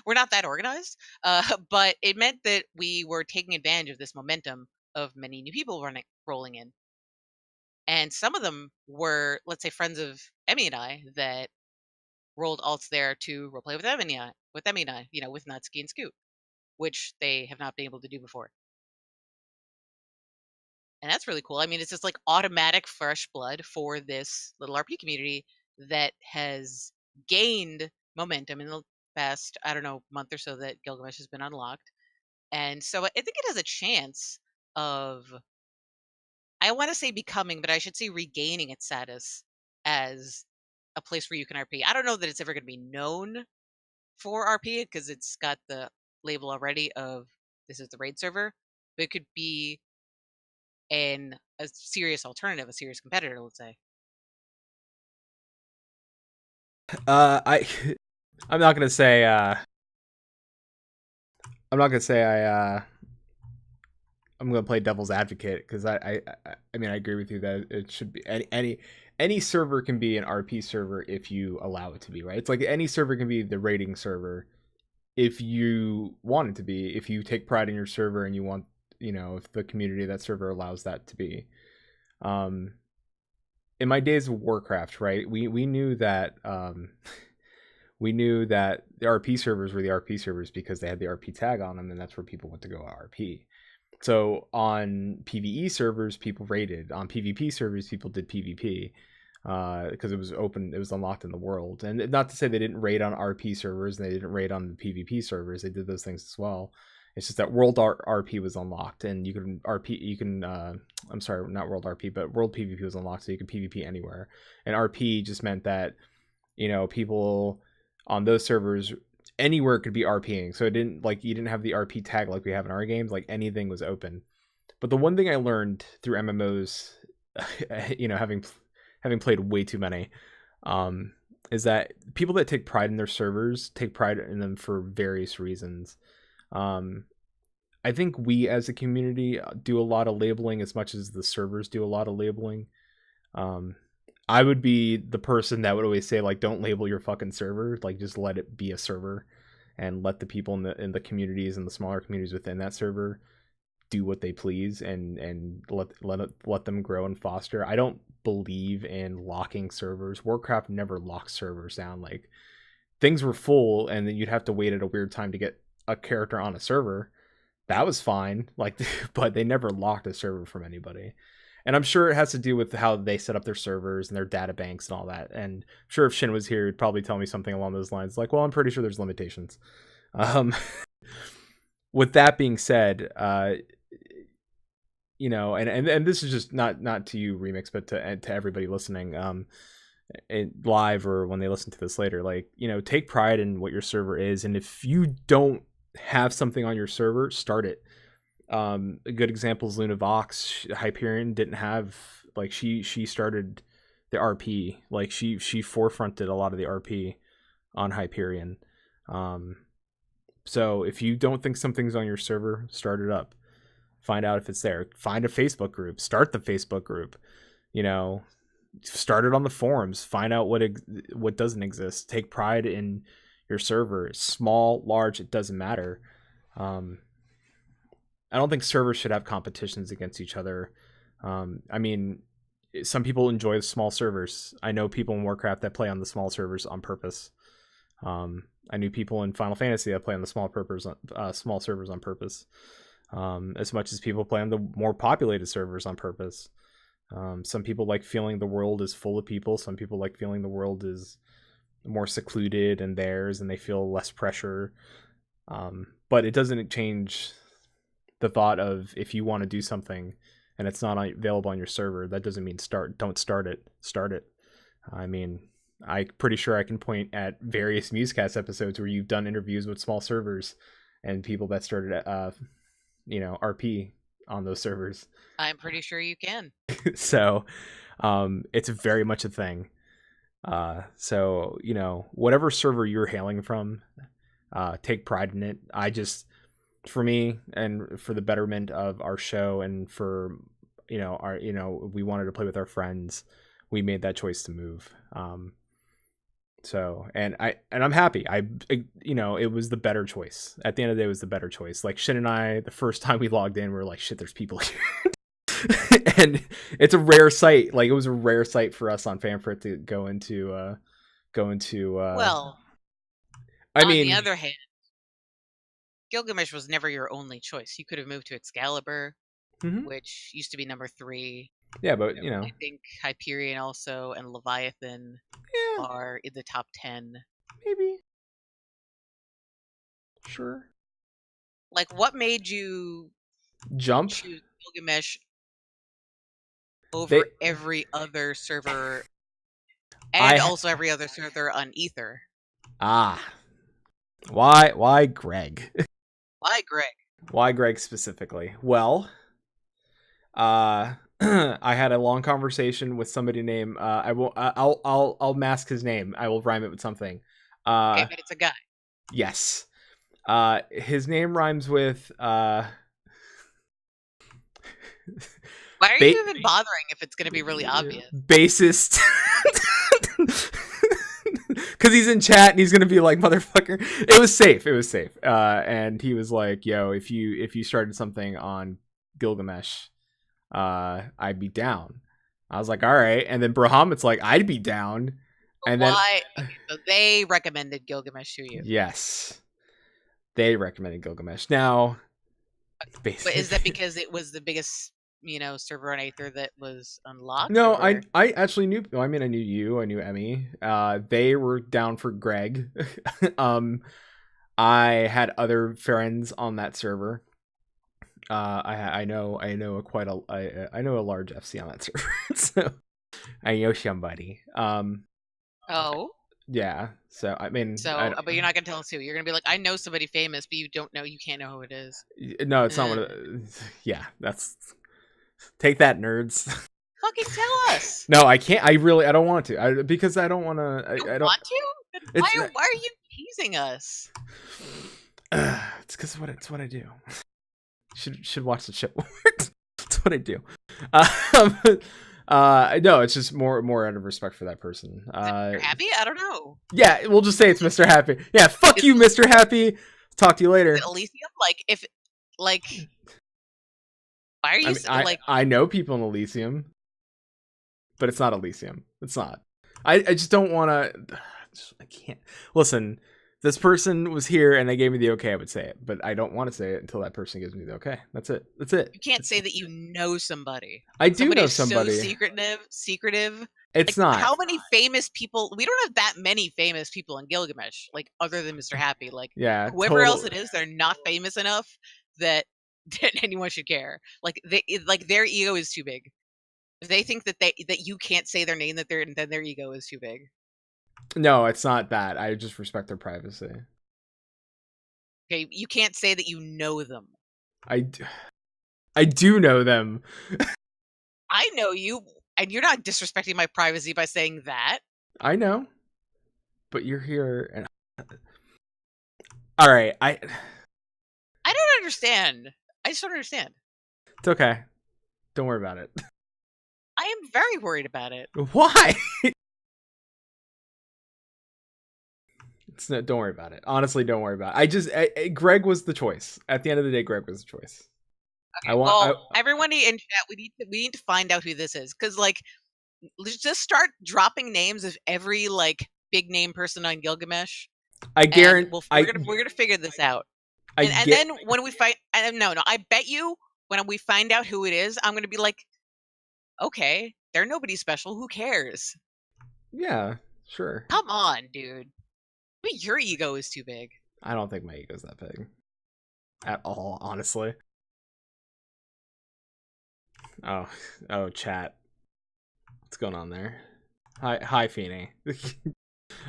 We're not that organized, but it meant that we were taking advantage of this momentum of many new people rolling in. And some of them were, let's say, friends of Emmy and I that rolled alts there to roleplay with Emmy and I, with Natsuki and Scoot, which they have not been able to do before. And that's really cool. I mean, it's just like automatic fresh blood for this little RP community that has gained momentum in the past, I don't know, month or so that Gilgamesh has been unlocked. And so I think it has a chance of, I want to say becoming, but I should say regaining its status as a place where you can RP. I don't know that it's ever going to be known for RP because it's got the label already of this is the raid server, but it could be a serious alternative, a serious competitor, let's say. I'm not gonna say I'm gonna play devil's advocate because I mean I agree with you that it should be any server can be an RP server if you allow it to be, right? It's like any server can be the raiding server if you want it to be, if you take pride in your server and you want, if the community of that server allows that to be. In my days of Warcraft, right, we knew that we knew that the RP servers were the RP servers because they had the RP tag on them, and that's where people went to go RP. So on PvE servers, people raided. On PvP servers, people did PvP because it was open, it was unlocked in the world. And not to say they didn't raid on RP servers and they didn't raid on the PvP servers. They did those things as well. It's just that World RP was unlocked, and you can I'm sorry, not World RP, but World PvP was unlocked, so you could PvP anywhere. And RP just meant that, people on those servers anywhere could be RPing. So it didn't, like, you didn't have the RP tag like we have in our games, like anything was open. But the one thing I learned through MMOs, having played way too many, is that people that take pride in their servers take pride in them for various reasons. I think we as a community do a lot of labeling as much as the servers do a lot of labeling. I would be the person that would always say, like, don't label your fucking server, like just let it be a server and let the people in the communities and the smaller communities within that server do what they please and let them grow and foster. I don't believe in locking servers. Warcraft never locked servers down. Like, things were full and then you'd have to wait at a weird time to get a character on a server. That was fine, like, but they never locked a server from anybody. And I'm sure it has to do with how they set up their servers and their data banks and all that. And I'm sure if Shin was here, he'd probably tell me something along those lines. Like, well, I'm pretty sure there's limitations. With that being said, you know, and this is just not to you, Remix, but to everybody listening, live or when they listen to this later, like, you know, take pride in what your server is, and if you don't have something on your server, start it. A good example is Luna Vox. Hyperion didn't have, like, she started the RP, like she forefronted a lot of the RP on Hyperion. So if you don't think something's on your server, start it up. Find out if it's there. Find a Facebook group. Start the Facebook group. You know, start it on the forums. Find out what doesn't exist. Take pride in your server. Small, large, it doesn't matter. I don't think servers should have competitions against each other. I mean, some people enjoy the small servers. I know people in Warcraft that play on the small servers on purpose. I knew people in Final Fantasy that play on the small servers on purpose. As much as people play on the more populated servers on purpose. Some people like feeling the world is full of people. Some people like feeling the world is more secluded and theirs, and they feel less pressure. But it doesn't change the thought of, if you want to do something and it's not available on your server, that doesn't mean don't start it. Start it. I mean, I'm pretty sure I can point at various Musecast episodes where you've done interviews with small servers and people that started RP on those servers. I'm pretty sure you can. So it's very much a thing. So, you know, whatever server you're hailing from, take pride in it. For me, and for the betterment of our show, and for, you know, we wanted to play with our friends, we made that choice to move. So, and I'm happy. It was the better choice. At the end of the day, it was the better choice. Like, Shin and I, the first time we logged in, we were like, shit, there's people here. And it's a rare sight. Like, it was a rare sight for us on Fanfrit to go into Well, I on mean, the other hand, Gilgamesh was never your only choice. You could have moved to Excalibur, which used to be number 3. Yeah, but you know, I think Hyperion also and Leviathan are in the top 10. Maybe. Sure. Like, what made you jump choose Gilgamesh over every other server, and also every other server on Ether? Why Greg? Why Greg? Why Greg specifically? Well, I had a long conversation with somebody named I'll mask his name. I will rhyme it with something. Okay, but it's a guy. Yes. His name rhymes with Why are you even bothering if it's going to be really obvious? Bassist. Because he's in chat and he's going to be like, motherfucker. It was safe. And he was like, yo, if you started something on Gilgamesh, I'd be down. I was like, all right. And then Bahamut's like, I'd be down. And why? So they recommended Gilgamesh to you. Yes. They recommended Gilgamesh. Now, but is that because it was the biggest, server on Aether that was unlocked? No, or? I actually knew. I mean, I knew you. I knew Emmy. They were down for Greg. I had other friends on that server. I know a large FC on that server, so I know somebody. Oh. Yeah. So I mean. But you're not gonna tell us who. You're gonna be like, I know somebody famous, but you can't know who it is. No, it's not what. Yeah, that's. Take that, nerds. Fucking tell us. No, I can't. I don't want to. Because I don't want to. I don't want to. Why are you teasing us? It's because it's what I do. Should watch the show. That's what I do. No, it's just more out of respect for that person. Mr. Happy? I don't know. Yeah, we'll just say it's Mr. Happy. Yeah, fuck you, Mr. Happy. Talk to you later. Elysium? Why are you I know people in Elysium, but it's not Elysium. It's not. I just don't want to. I can't. Listen, this person was here and they gave me the okay, I would say it, but I don't want to say it until that person gives me the okay. That's it. You can't say that you know somebody. I do know somebody. So secretive. It's not. How many famous people? We don't have that many famous people in Gilgamesh, other than Mr. Happy. Yeah, whoever else it is, they're not famous enough that that anyone should care. Like their ego is too big. If they think that you can't say their name, then their ego is too big. No, it's not that. I just respect their privacy. Okay, you can't say that you know them. I do know them. I know you, and you're not disrespecting my privacy by saying that. I know, but you're here, and all right. I don't understand. I just don't understand. It's okay. Don't worry about it. I am very worried about it. Why? Don't worry about it. Honestly, don't worry about it. Greg was the choice. At the end of the day, Greg was the choice. Okay, everybody in chat, we need to find out who this is, because like, let's just start dropping names of every like big name person on Gilgamesh. I guarantee we're gonna figure this out. And then when we find, no, I bet you when we find out who it is, I'm gonna be like, okay, they're nobody special. Who cares? Yeah, sure. Come on, dude. Maybe your ego is too big. I don't think my ego's that big at all, honestly. Oh, chat. What's going on there? Hi, Feeny.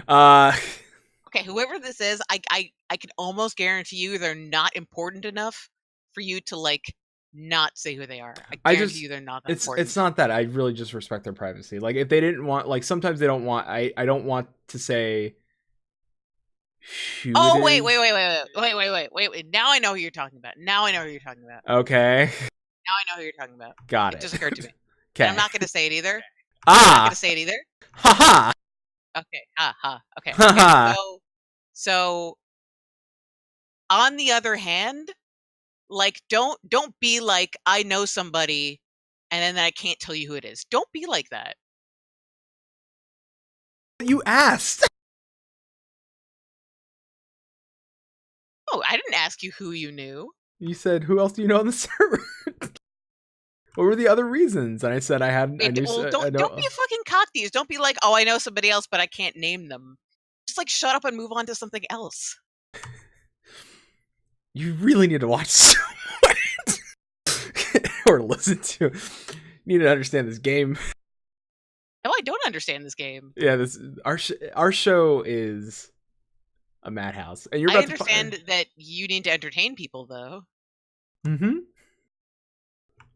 Okay, whoever this is, I can almost guarantee you they're not important enough for you to like not say who they are. I guarantee you they're not that important. It's not that. I really just respect their privacy. Like if they didn't want, like sometimes they don't want. I don't want to say. Oh wait! Now I know who you're talking about. Okay. Now I know who you're talking about. Got it. It just occurred to me. Okay. I'm not going to say it either. Haha. Okay. Ha. Okay. Haha. So on the other hand, like don't be like I know somebody and then I can't tell you who it is. Don't be like that. You asked. Oh, I didn't ask you who you knew. You said, who else do you know on the server? What were the other reasons? And I said I had. Don't be a fucking cocktease. Don't be like, oh, I know somebody else, but I can't name them. Just like shut up and move on to something else. You really need to watch or listen to. You need to understand this game. No, I don't understand this game. Yeah, our show is a madhouse, and I understand that you need to entertain people, though. Mm-hmm.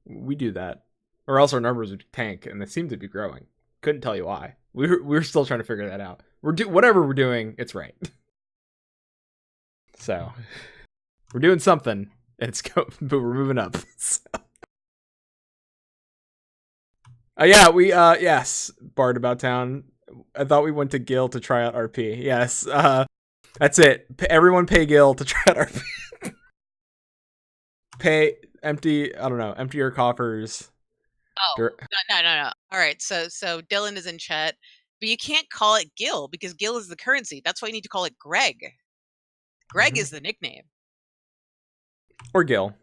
We do that, or else our numbers would tank, and they seem to be growing. Couldn't tell you why. We're still trying to figure that out. Whatever we're doing, it's right. So we're doing something, and but we're moving up. So. Yeah, yes, Bard About Town. I thought we went to Gil to try out RP. Yes, that's it. Everyone pay Gil to try out RP. Empty your coffers. Oh, no. All right, so Dylan is in chat, but you can't call it Gil because Gil is the currency. That's why you need to call it Greg. Greg is the nickname. Or Gil.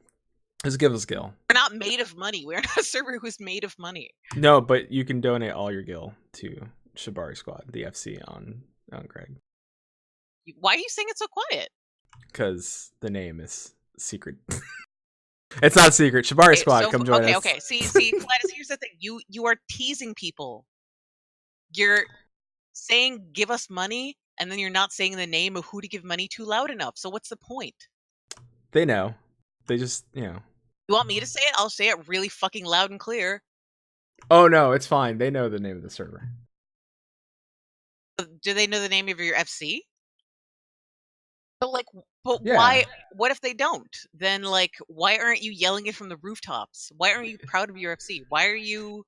Just give us Gil. We're not made of money. We're not a server who's made of money. No, but you can donate all your Gil to Shibari Squad, the FC on Greg. Why are you saying it so quiet? Because the name is secret. It's not secret. Shibari Squad, come join us. Okay. See, Gladys, here's the thing. You are teasing people. You're saying give us money, and then you're not saying the name of who to give money to loud enough. So what's the point? They know. They just, You want me to say it? I'll say it really fucking loud and clear. Oh, no, it's fine. They know the name of the server. Do they know the name of your FC? But yeah. Why? What if they don't? Then, why aren't you yelling it from the rooftops? Why aren't you proud of your FC? Why are you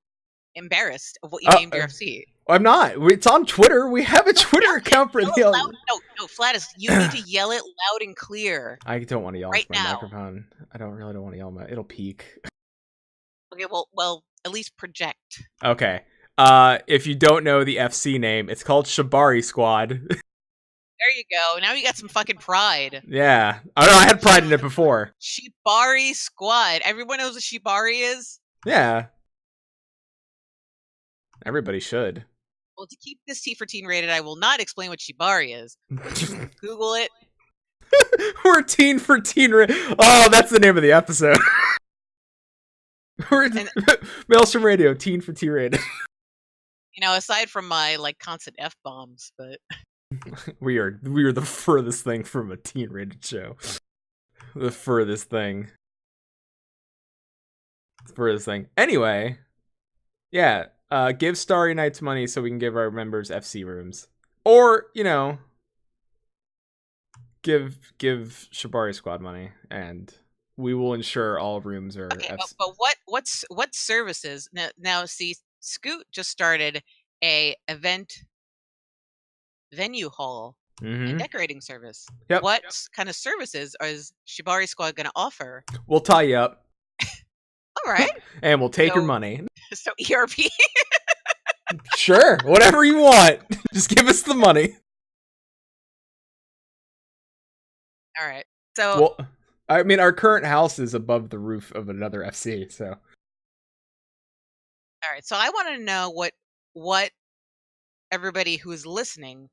embarrassed of what you named your FC? I'm not. It's on Twitter. We have a Twitter account for the. No, Flatus, you need to yell it loud and clear. I don't want to yell right into my now. microphone. I really don't want to yell. It'll peak. Okay, well, at least project. Okay. If you don't know the FC name, it's called Shibari Squad. There you go. Now you got some fucking pride. Yeah. Oh, no, I had pride in it before. Shibari Squad. Everyone knows what Shibari is? Yeah. Everybody should. Well, to keep this T for Teen rated, I will not explain what Shibari is. Google it. We're teen for teen. Oh, that's the name of the episode. We're Maelstrom Radio, teen for teen radio. Aside from my like constant F bombs, but we are the furthest thing from a teen rated show. The furthest thing. Anyway, yeah. Give Starry Nights money so we can give our members FC rooms, or give Shibari Squad money, and we will ensure all rooms are. Okay, but what services now? See, Scoot just started a event venue hall and decorating service. Yep. What kind of services is Shibari Squad going to offer? We'll tie you up. All right. And we'll take your money. So ERP. Sure, whatever you want. Just give us the money. All right. So, well, I mean, our current house is above the roof of another FC, so. All right. So I want to know what everybody who is listening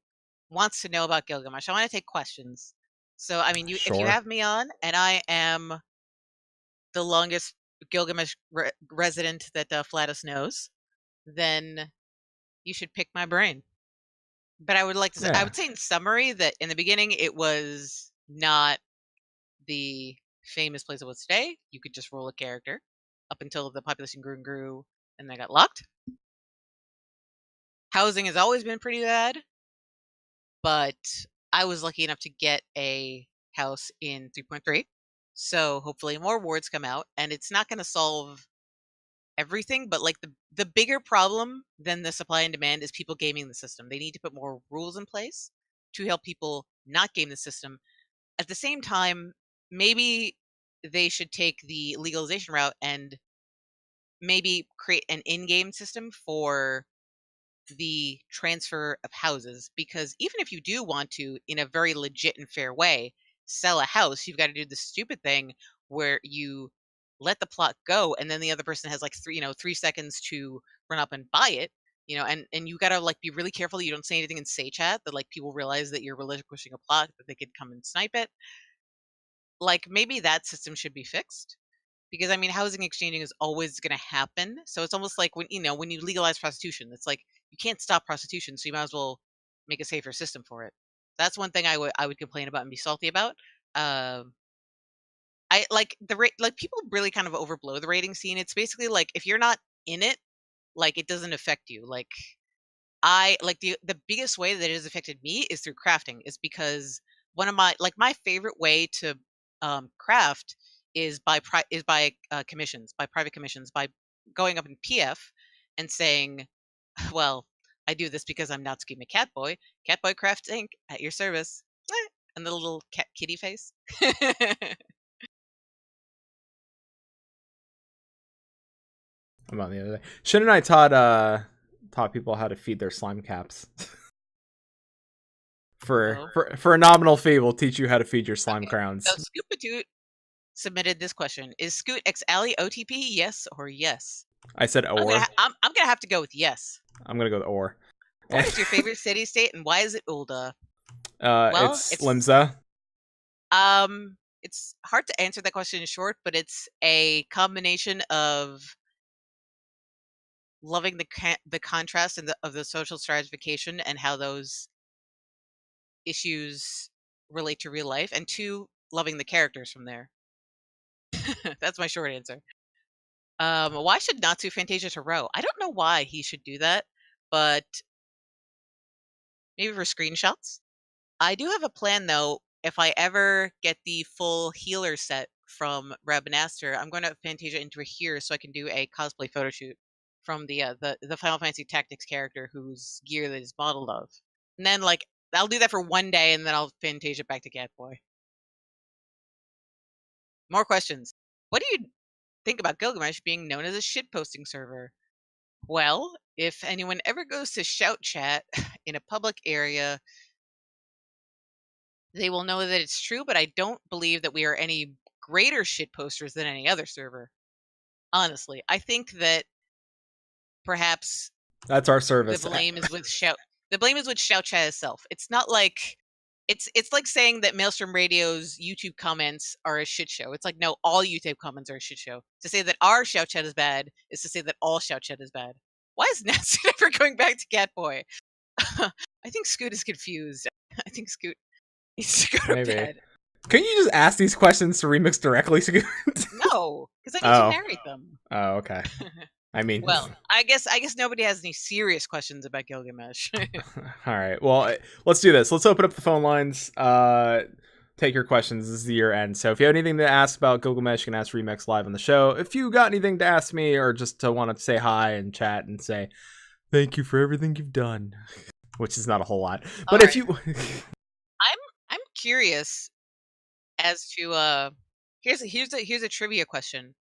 wants to know about Gilgamesh. I want to take questions. So, I mean, if you have me on, and I am the longest Gilgamesh resident that Flatus knows, then you should pick my brain. But I would like to say, I would say in summary that in the beginning it was not the famous place it was today. You could just roll a character up until the population grew and grew, and they got locked. Housing has always been pretty bad, but I was lucky enough to get a house in 3.3. So hopefully more wards come out, and it's not going to solve everything, but like the bigger problem than the supply and demand is people gaming the system. They need to put more rules in place to help people not game the system. At the same time, maybe they should take the legalization route and maybe create an in-game system for the transfer of houses, because even if you do want to, in a very legit and fair way, sell a house, you've got to do the stupid thing where you let the plot go, and then the other person has like 3 seconds to run up and buy it, and you gotta like be really careful that you don't say anything in say chat that like people realize that you're relinquishing a plot, that they could come and snipe it. Like maybe that system should be fixed, because I mean housing exchanging is always going to happen. So it's almost like when you legalize prostitution, it's like you can't stop prostitution, so you might as well make a safer system for it. That's one thing I would complain about and be salty about. I like the rate, like people really kind of overblow the rating scene. It's basically like if you're not in it, like it doesn't affect you. Like I like the biggest way that it has affected me is through crafting, is because one of my favorite way to craft is by commissions, by private commissions, by going up in PF and saying, well, I do this because I'm Natsuki McCatboy. Catboy Craft Inc. at your service. And the little cat kitty face. I'm on the other day. Shin and I taught people how to feed their slime caps. For a nominal fee, we'll teach you how to feed your slime crowns. So Scoopatoot submitted this question: is Scoot X Alley OTP? Yes or yes? I said or. I'm gonna have to go with yes. I'm gonna go with or. What is your favorite city state, and why is it Ulda? It's Limsa. It's hard to answer that question in short, but it's a combination of loving the contrast of the social stratification and how those issues relate to real life, and 2, loving the characters from there. That's my short answer. Why should Natsu Fantasia Tarot? I don't know why he should do that, but maybe for screenshots. I do have a plan though. If I ever get the full healer set from Rabanaster, I'm going to Fantasia into a here so I can do a cosplay photo shoot from the Final Fantasy Tactics character whose gear that is modeled of. And then like I'll do that for one day, and then I'll Fantasia back to Catboy. More questions. What do you think about Gilgamesh being known as a shitposting server? Well, if anyone ever goes to Shout Chat in a public area, they will know that it's true, but I don't believe that we are any greater shitposters than any other server. Honestly, I think that perhaps that's our service. The blame is with Shout. The blame is with Shout Chat itself. It's not like It's like saying that Maelstrom Radio's YouTube comments are a shit show. It's like, no, all YouTube comments are a shit show. To say that our Shout Chat is bad is to say that all Shout Chat is bad. Why is Nancy never going back to Catboy? I think Scoot is confused. I think Scoot needs to go to Maybe. bed. Can you just ask these questions to Remix directly, Scoot? No, because I need to narrate them. Oh, okay. I mean, well, I guess nobody has any serious questions about Gilgamesh. All right. Well, let's do this. Let's open up the phone lines. Take your questions. This is the year end. So if you have anything to ask about Gilgamesh, you can ask Remix live on the show. If you got anything to ask me or just to want to say hi and chat and say thank you for everything you've done, which is not a whole lot. But if you I'm curious as to here's a trivia question.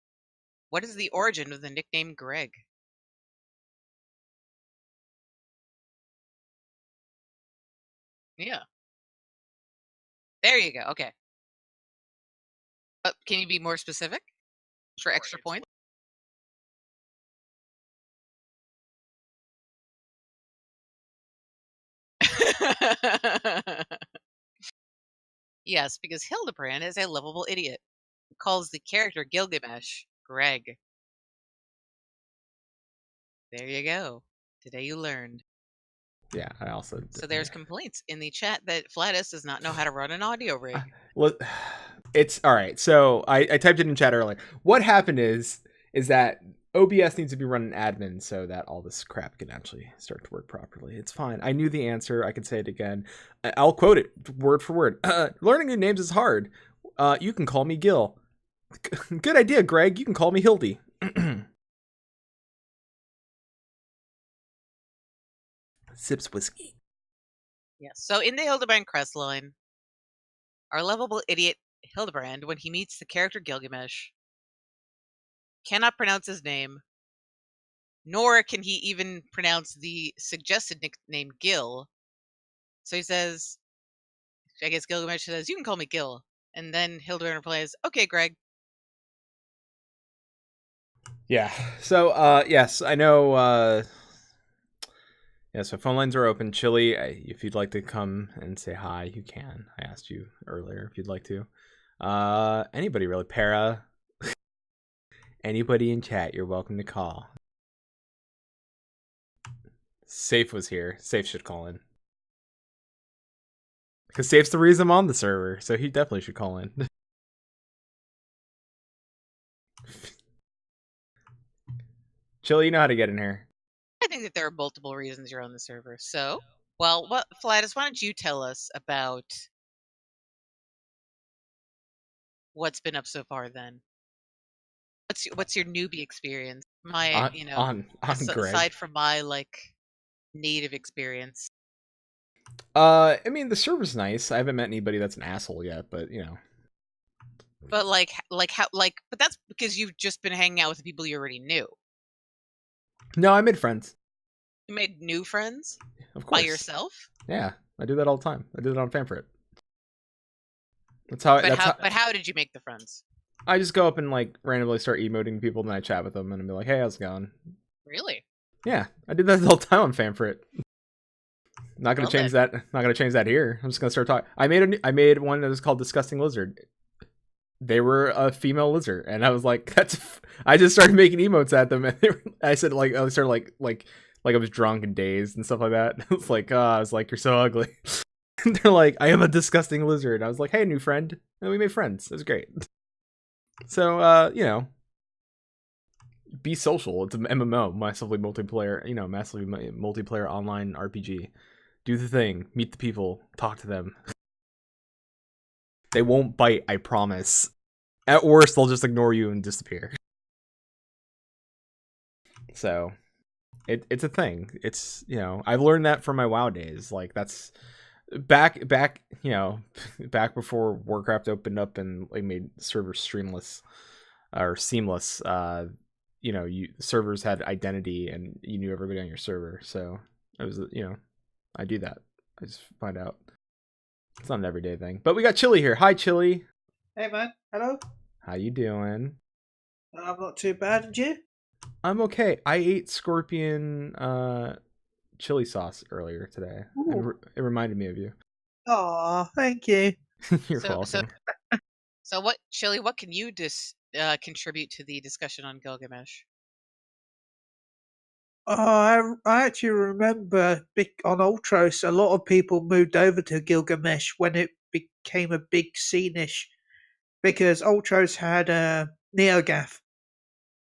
What is the origin of the nickname Greg? Yeah. There you go. Okay. Can you be more specific for extra points? Yes, because Hildebrand is a lovable idiot who calls the character Gilgamesh Greg. There you go. Today you learned. Yeah, I also. So there's complaints in the chat that Flatus does not know how to run an audio rig. Well, it's all right. So I typed it in chat earlier. What happened is that OBS needs to be running admin so that all this crap can actually start to work properly. It's fine. I knew the answer. I can say it again. I'll quote it word for word. Learning new names is hard. You can call me Gil. Good idea, Greg. You can call me Hildy. Sips whiskey. Yes. So in the Hildebrand crest line, our lovable idiot Hildebrand, when he meets the character Gilgamesh, cannot pronounce his name, nor can he even pronounce the suggested nickname Gil. So he says, I guess Gilgamesh says, you can call me Gil. And then Hildebrand replies, okay, Greg. Yeah. So, yes, I know. Yeah, so phone lines are open. Chili, if you'd like to come and say hi, you can. I asked you earlier if you'd like to. Anybody really. Para. Anybody in chat, you're welcome to call. Safe was here. Safe should call in. Because Safe's the reason I'm on the server, so he definitely should call in. Chili, you know how to get in here. I think that there are multiple reasons you're on the server. So, well, Flatus, why don't you tell us about what's been up so far then? What's your newbie experience? My, on aside from my native experience. I mean, the server's nice. I haven't met anybody that's an asshole yet, but But but that's because you've just been hanging out with the people you already knew. No, I made friends. You made new friends? Of course. By yourself? Yeah, I do that all the time. I do that on Fanfrit. That's how. But how did you make the friends? I just go up and randomly start emoting people, and then I chat with them, and I'll be like, "Hey, how's it going?" Really? Yeah, I do that all the time on Fanfrit. Not gonna change that. Not gonna change that here. I'm just gonna start talking. I made one that was called Disgusting Lizard. They were a female lizard, and I was like, I just started making emotes at them, and I said I started like I was drunk and dazed and stuff like that. It's I was like, you're so ugly. And they're like, I am a disgusting lizard. I was like, hey, new friend, and we made friends. It was great. So be social. It's an MMO, massively multiplayer. Massively multiplayer online RPG. Do the thing. Meet the people. Talk to them. They won't bite, I promise. At worst, they'll just ignore you and disappear. So, it's a thing. It's, I've learned that from my WoW days. That's back before Warcraft opened up and made servers streamless or seamless. Servers had identity and you knew everybody on your server. So, it was, I do that. I just find out. It's not an everyday thing. But we got Chili here. Hi, Chili. Hey, man. Hello. How you doing? I'm not too bad, and you? I'm okay. I ate scorpion chili sauce earlier today. It reminded me of you. Oh, thank you. You're So, so, welcome. so what, Chili? What can you contribute to the discussion on Gilgamesh? Oh, I actually remember on Ultros, a lot of people moved over to Gilgamesh when it became a big scene-ish, because Ultros had Neogath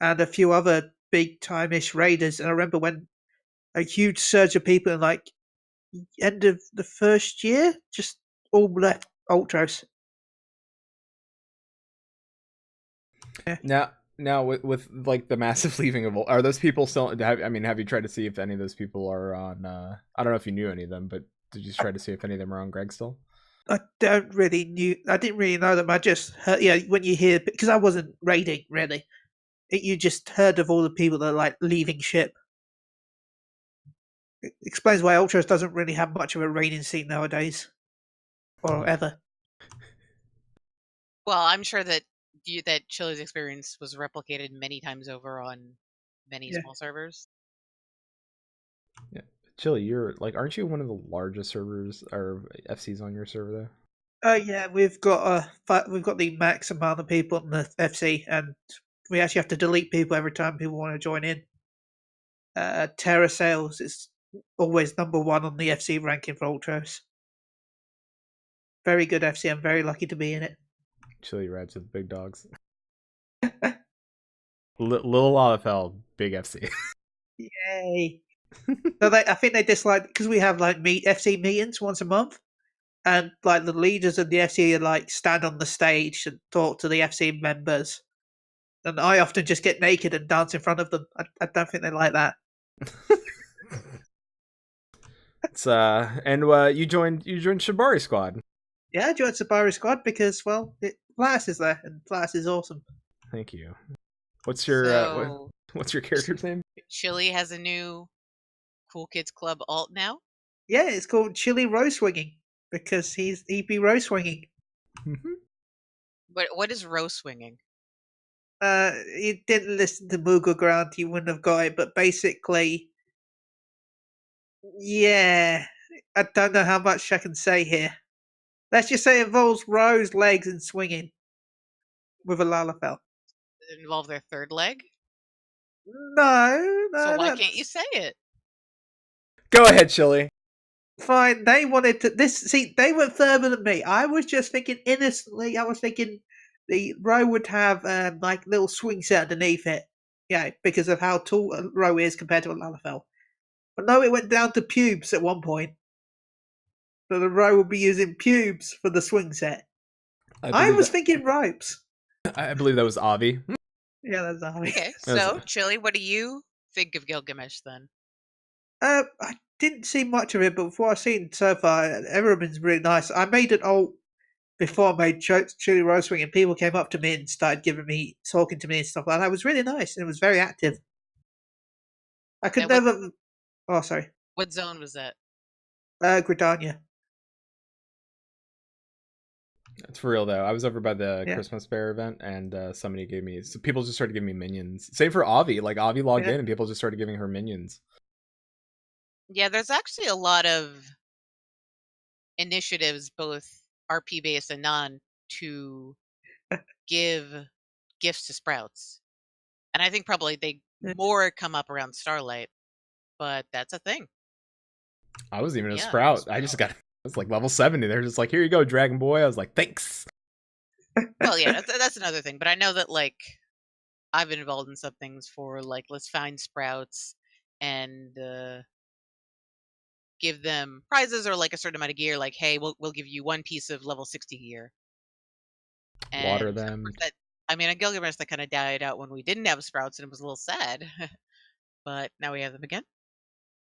and a few other big time-ish raiders, and I remember when a huge surge of people in like end of the first year just all left Ultros. Now with like the massive leaving of, are those people still? Have you tried to see if any of those people are on? I don't know if you knew any of them, but did you try to see if any of them are on Greg still? I didn't really know them. I just heard, when you hear, because I wasn't raiding really, you just heard of all the people that are like leaving ship. It explains why Ultros doesn't really have much of a raiding scene nowadays, or ever. Well, I'm sure that Chili's experience was replicated many times over on many Yeah. small servers. Yeah, Chili, you're like, aren't you one of the largest servers or FCs on your server though? Yeah, we've got the max amount of people in the FC, and we actually have to delete people every time people want to join in. Terra Sales is always number one on the FC ranking for Ultros. Very good FC. I'm very lucky to be in it. Chili rides with the big dogs. Little LFL, big FC. Yay! So I think they dislike because we have like FC meetings once a month, and like the leaders of the FC are like stand on the stage and talk to the FC members, and I often just get naked and dance in front of them. I don't think they like that. It's and you joined Shibari Squad. Yeah, I joined Sabari Squad because Flash is there, and Flash is awesome. Thank you. What's your So, what's your character's name? Chili has a new Cool Kids Club alt now. Yeah, it's called Chili Rose Swinging because he be rose swinging. Mm-hmm. But what is rose swinging? He didn't listen to Moogle Ground, he wouldn't have got it. But basically, yeah, I don't know how much I can say here. Let's just say it involves rose legs and swinging with a Lalafell. Does it involve their third leg? No, So why no. can't you say it? Go ahead, Chili. Fine, they wanted to. They went further than me. I was just thinking innocently. I was thinking the row would have like little swing set underneath it. Yeah, because of how tall a row is compared to a Lalafell. But no, it went down to pubes at one point. So the row would be using pubes for the swing set. I was thinking ropes. I believe that was Avi. Yeah, that's how. Okay, That was so it. Chili, what do you think of Gilgamesh then? I didn't see much of it, but what I've seen so far, everyone's really nice. I made an alt before I made Chili Rose Swing, and people came up to me and started talking to me and stuff like that. It was really nice, and it was very active. I could And never. Oh, sorry. What zone was that? Gridania. It's for real though. I was over by the Yeah. Christmas Bear event, and people just started giving me minions. Same for Avi. Like Avi logged Yeah. in, and people just started giving her minions. Yeah, there's actually a lot of initiatives, both RP based and non, to give gifts to Sprouts. And I think probably they Yeah. more come up around Starlight, but that's a thing. I wasn't even a Yeah, Sprout. I was like level 70. They're just like, here you go, Dragon Boy. I was like, thanks. Well, yeah, that's another thing. But I know that like I've been involved in some things for like let's find Sprouts and give them prizes or like a certain amount of gear. Like, hey, we'll give you one piece of level 60 gear. Water And of them. course at Gilgamesh that kind of died out when we didn't have Sprouts, and it was a little sad. But now we have them again.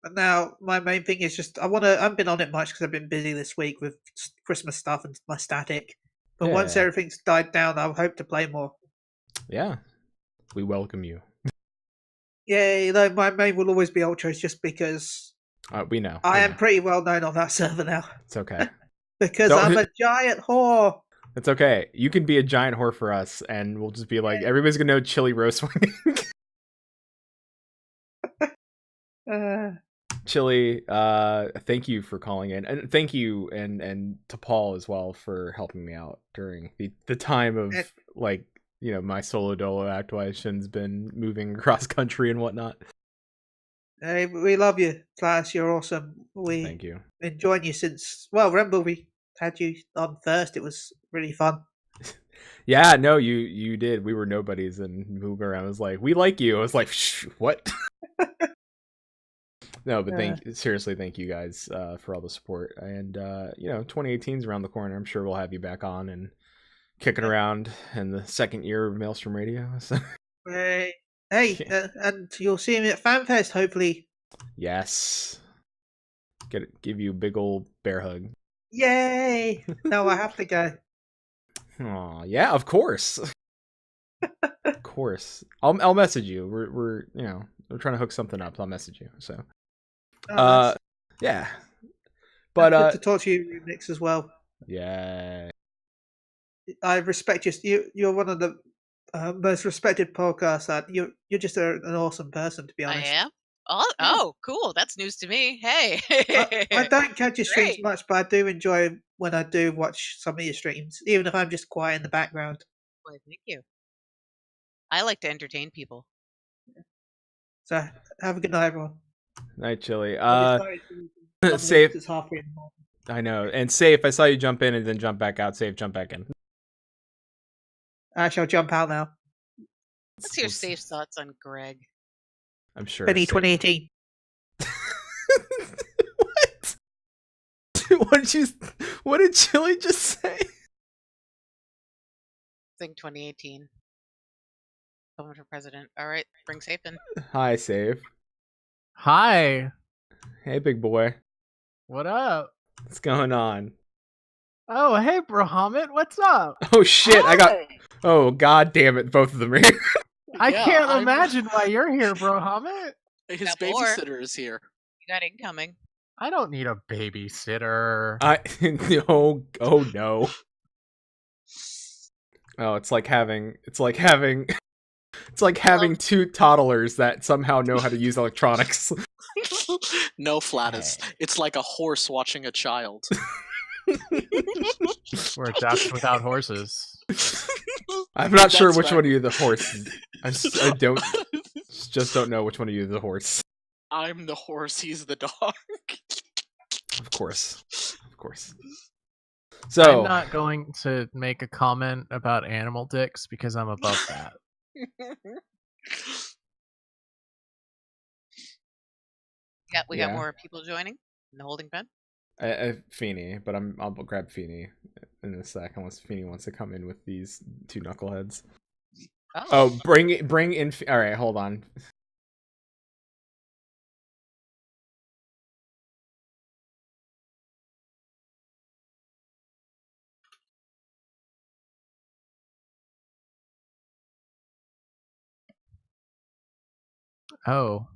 But now my main thing is just I haven't been on it much because I've been busy this week with Christmas stuff and my static. But once Yeah. everything's died down, I'll hope to play more. Yeah. We welcome you. Yeah, my main will always be Ultras just because We know. I We am know. pretty well known on that server now. It's okay. Because Don't- I'm a giant whore. It's okay. You can be a giant whore for us, and we'll just be like, everybody's gonna know Chili Rose Swinging. Chili, thank you for calling in, and thank you and to Paul as well for helping me out during the time of Eh. like my solo dolo act while Shin's been moving across country and whatnot. Hey, we love you, Class. You're awesome. We Thank you. enjoyed you since. Well, remember we had you on first. It was really fun. Yeah, no, you did. We were nobodies, and Moogaran was like, "We like you." I was like, Shh, "What?" No, but seriously, thank you guys for all the support. And 2018 is around the corner. I'm sure we'll have you back on and kicking around in the second year of Maelstrom Radio. So. Hey, and you'll see me at FanFest, hopefully. Yes. Give you a big old bear hug. Yay! No, I have to go. Oh yeah, of course. Of course. I'll message you. We're trying to hook something up. So I'll message you. So. Nice. Yeah. But good to talk to you, Remix, as well. Yeah. I respect you. You're one of the most respected podcasts. You're just an awesome person, to be honest. I am. Oh, cool. That's news to me. Hey. I don't catch your streams Great. much, but I do enjoy when I do watch some of your streams, even if I'm just quiet in the background. Well, thank you. I like to entertain people. So have a good night, everyone. Night, Chili. Safe. Safe. It's halfway in the morning. I know. And Safe, I saw you jump in and then jump back out. Safe, jump back in. I shall jump out now. What's your safe thoughts on Greg? I'm sure. Penny 2018. What? What did Chili just say? Think 2018. Someone for president. All right, bring Safe in. Hi, Safe. Hi. Hey, big boy. What up? What's going on? Oh, hey, Bahamut. What's up? Oh shit! Hi. I got. Oh god damn it! Both of them are here. I can't imagine why you're here, Bahamut. His Got more. babysitter is here. You got incoming. I don't need a babysitter. Oh no. Oh, it's like having two toddlers that somehow know how to use electronics. No, Flatus. It's like a horse watching a child. We're adopted without horses. I'm not sure That's which right. one of you the horse. I just don't know which one of you the horse. I'm the horse, he's the dog. Of course. So I'm not going to make a comment about animal dicks because I'm above that. We Yeah. got more people joining in the holding pen. Feeney, but I'll grab Feeney in a sec unless Feeney wants to come in with these two knuckleheads. Oh, bring in. All right, hold on. Oh.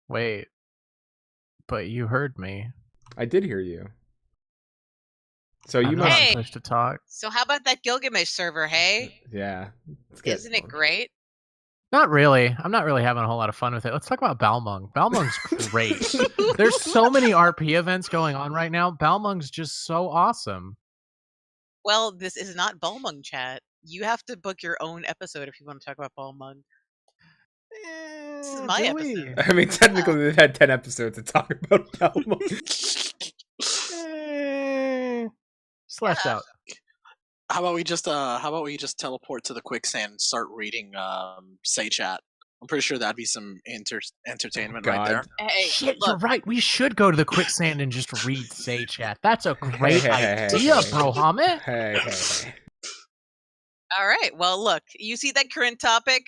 Wait. But you heard me. I did hear you. So you I'm must. not Hey. supposed to talk. So how about that Gilgamesh server, hey? Yeah. Let's get Isn't it great? Not really. I'm not really having a whole lot of fun with it. Let's talk about Balmung. Balmung's great. There's so many RP events going on right now. Balmung's just so awesome. Well, this is not Balmung chat. You have to book your own episode if you want to talk about Balmung. This is my do episode. we? I mean, technically, they've had 10 episodes to talk about Balmung. Slashed out. How about we just teleport to the quicksand and start reading Say Chat? I'm pretty sure that'd be some entertainment right there. Hey, Shit, look, you're right. We should go to the quicksand and just read Say Chat. That's a great Hey, idea, hey. bro, Hamid. Hey. all right. Well, look, you see that current topic?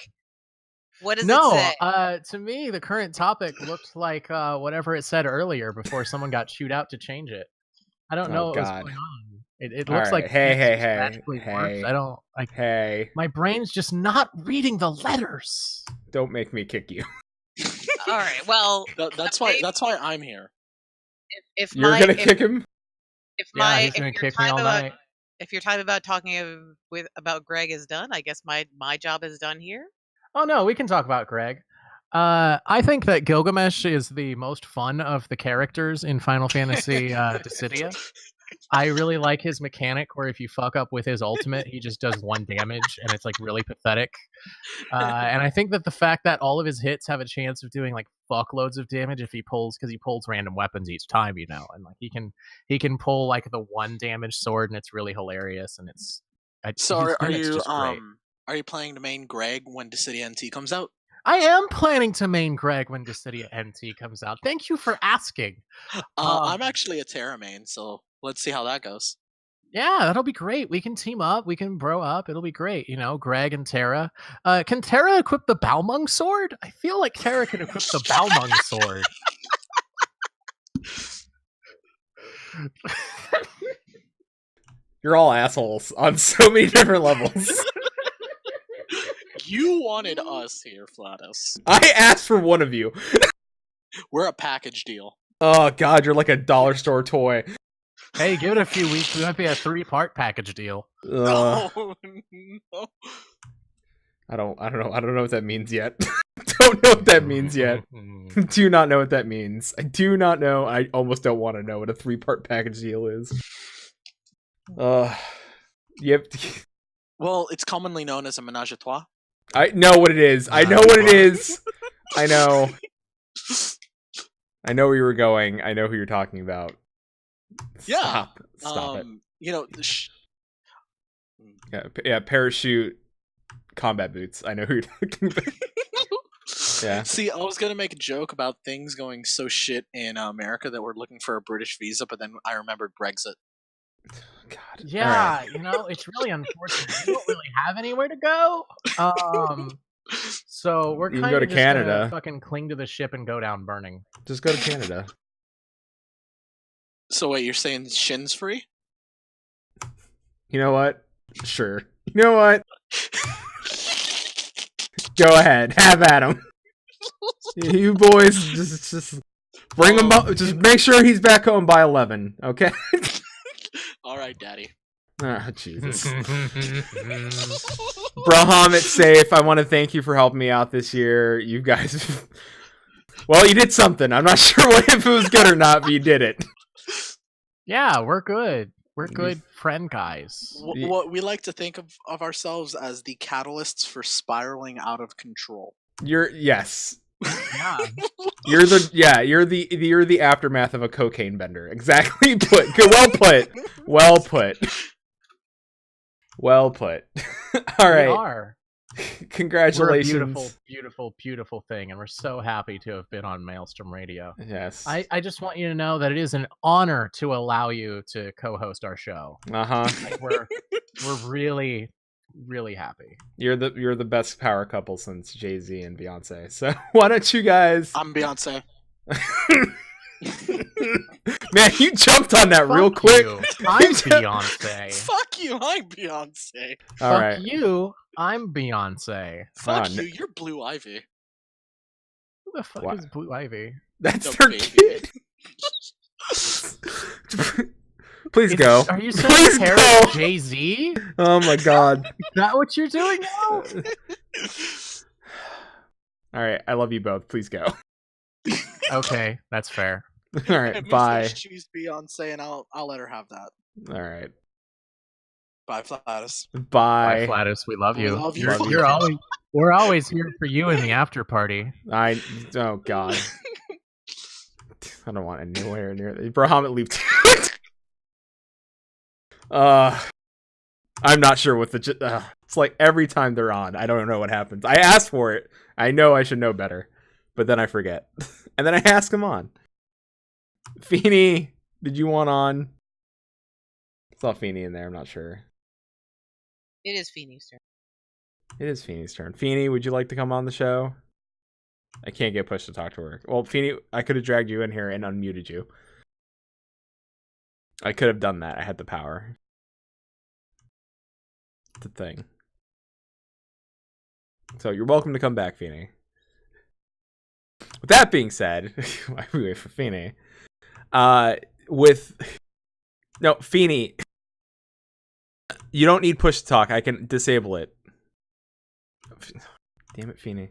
What does No, it say? to me, the current topic looked like whatever it said earlier before someone got chewed out to change it. I don't know what was God. going on. It All looks right. like Hey, it's hey, just hey, magically hey. works. I don't like. Hey, My brain's just not reading the letters. don't make me kick you. All right. Well, That's why I'm here. if You're my, gonna if, kick him? if Yeah, my he's if gonna your kick me time all about night. if your time about talking about Greg is done, I guess my job is done here. Oh no, we can talk about Greg. I think that Gilgamesh is the most fun of the characters in Final Fantasy Dissidia. I really like his mechanic where if you fuck up with his ultimate, he just does 1 damage, and it's like really pathetic. And I think that the fact that all of his hits have a chance of doing like fuckloads of damage if he pulls, because he pulls random weapons each time, you know, and like he can pull like the 1 damage sword, and it's really hilarious. And it's So his are gimmick's you just great. are you planning to main Greg when Dissidia NT comes out? I am planning to main Greg when Dissidia NT comes out. Thank you for asking. I'm actually a Terra main, so let's see how that goes. Yeah, that'll be great. We can team up. We can bro up. It'll be great. You know, Greg and Terra. Can Terra equip the Balmung sword? I feel like Terra can equip the Balmung sword. You're all assholes on so many different levels. You wanted us here, Flatus. I asked for one of you. We're a package deal. Oh god, you're like a dollar store toy. Hey, give it a few weeks. We might be a 3-part package deal. No. I don't know what that means yet. Don't know what that means yet. Do not know what that means. I do not know. I almost don't want to know what a 3-part package deal is. Yep. Well, it's commonly known as a menage a trois. I know what it is. I know what it is. I know. I know where you were going. I know who you're talking about. Yeah. Stop it. You know, Yeah, parachute combat boots. I know who you're talking about. Yeah. See, I was gonna make a joke about things going so shit in America that we're looking for a British visa, but then I remembered Brexit. God. Yeah, you know, it's really unfortunate. We don't really have anywhere to go. So we're You can kind go of to just Canada. gonna fucking cling to the ship and go down burning. Just go to Canada. So wait, you're saying Shin's free? You know what? Sure. You know what? Go ahead. Have at him. You boys, just bring him up. Just make sure he's back home by 11. Okay. All right, Daddy. Oh, Jesus. Braham, it's safe. I want to thank you for helping me out this year. You guys. Well, you did something. I'm not sure if it was good or not, but you did it. Yeah, we're good. We're good friend guys. What we like to think of ourselves as the catalysts for spiraling out of control. Yes. Yeah. You're the aftermath of a cocaine bender. Exactly put. Well put. Well put. Well put. All right. We are. Congratulations. We're a beautiful, beautiful, beautiful thing, and we're so happy to have been on Maelstrom Radio. Yes. I just want you to know that it is an honor to allow you to co-host our show. Uh-huh. Like, we're really, really happy. You're the best power couple since Jay-Z and Beyonce. So why don't you guys I'm Beyonce. Man, you jumped on that real Fuck quick. you. I'm Beyonce. Fuck you, I'm Beyonce. All Fuck right. you. I'm Beyonce. Fuck Oh, you, you're Blue Ivy. Who the fuck What? is Blue Ivy? That's The their baby. kid. Please go. Are you Please saying go. Jay-Z? Oh my god. Is that what you're doing now? All right, I love you both. Please go. Okay, that's fair. All right, At least bye. She's Beyonce, and I'll let her have that. All right, Bye, Flatus. bye. Bye, Flatus. We love you. We love you. You're always. We're always here for you in the after party. Oh god. I don't want anywhere near Braham leave. I'm not sure what it's like every time they're on. I don't know what happens. I asked for it. I know I should know better, but then I forget, and then I ask them on. Feeny, did you want on? I saw Feeny in there. I'm not sure. It is Feeney's turn. It is Feeny's turn. Feeny, would you like to come on the show? I can't get pushed to talk to her. Well, Feeny, I could have dragged you in here and unmuted you. I could have done that. I had the power. The thing. So you're welcome to come back, Feeny. With that being said, while we wait for Feeny, Feeny, you don't need push to talk. I can disable it. Damn it, Feeny.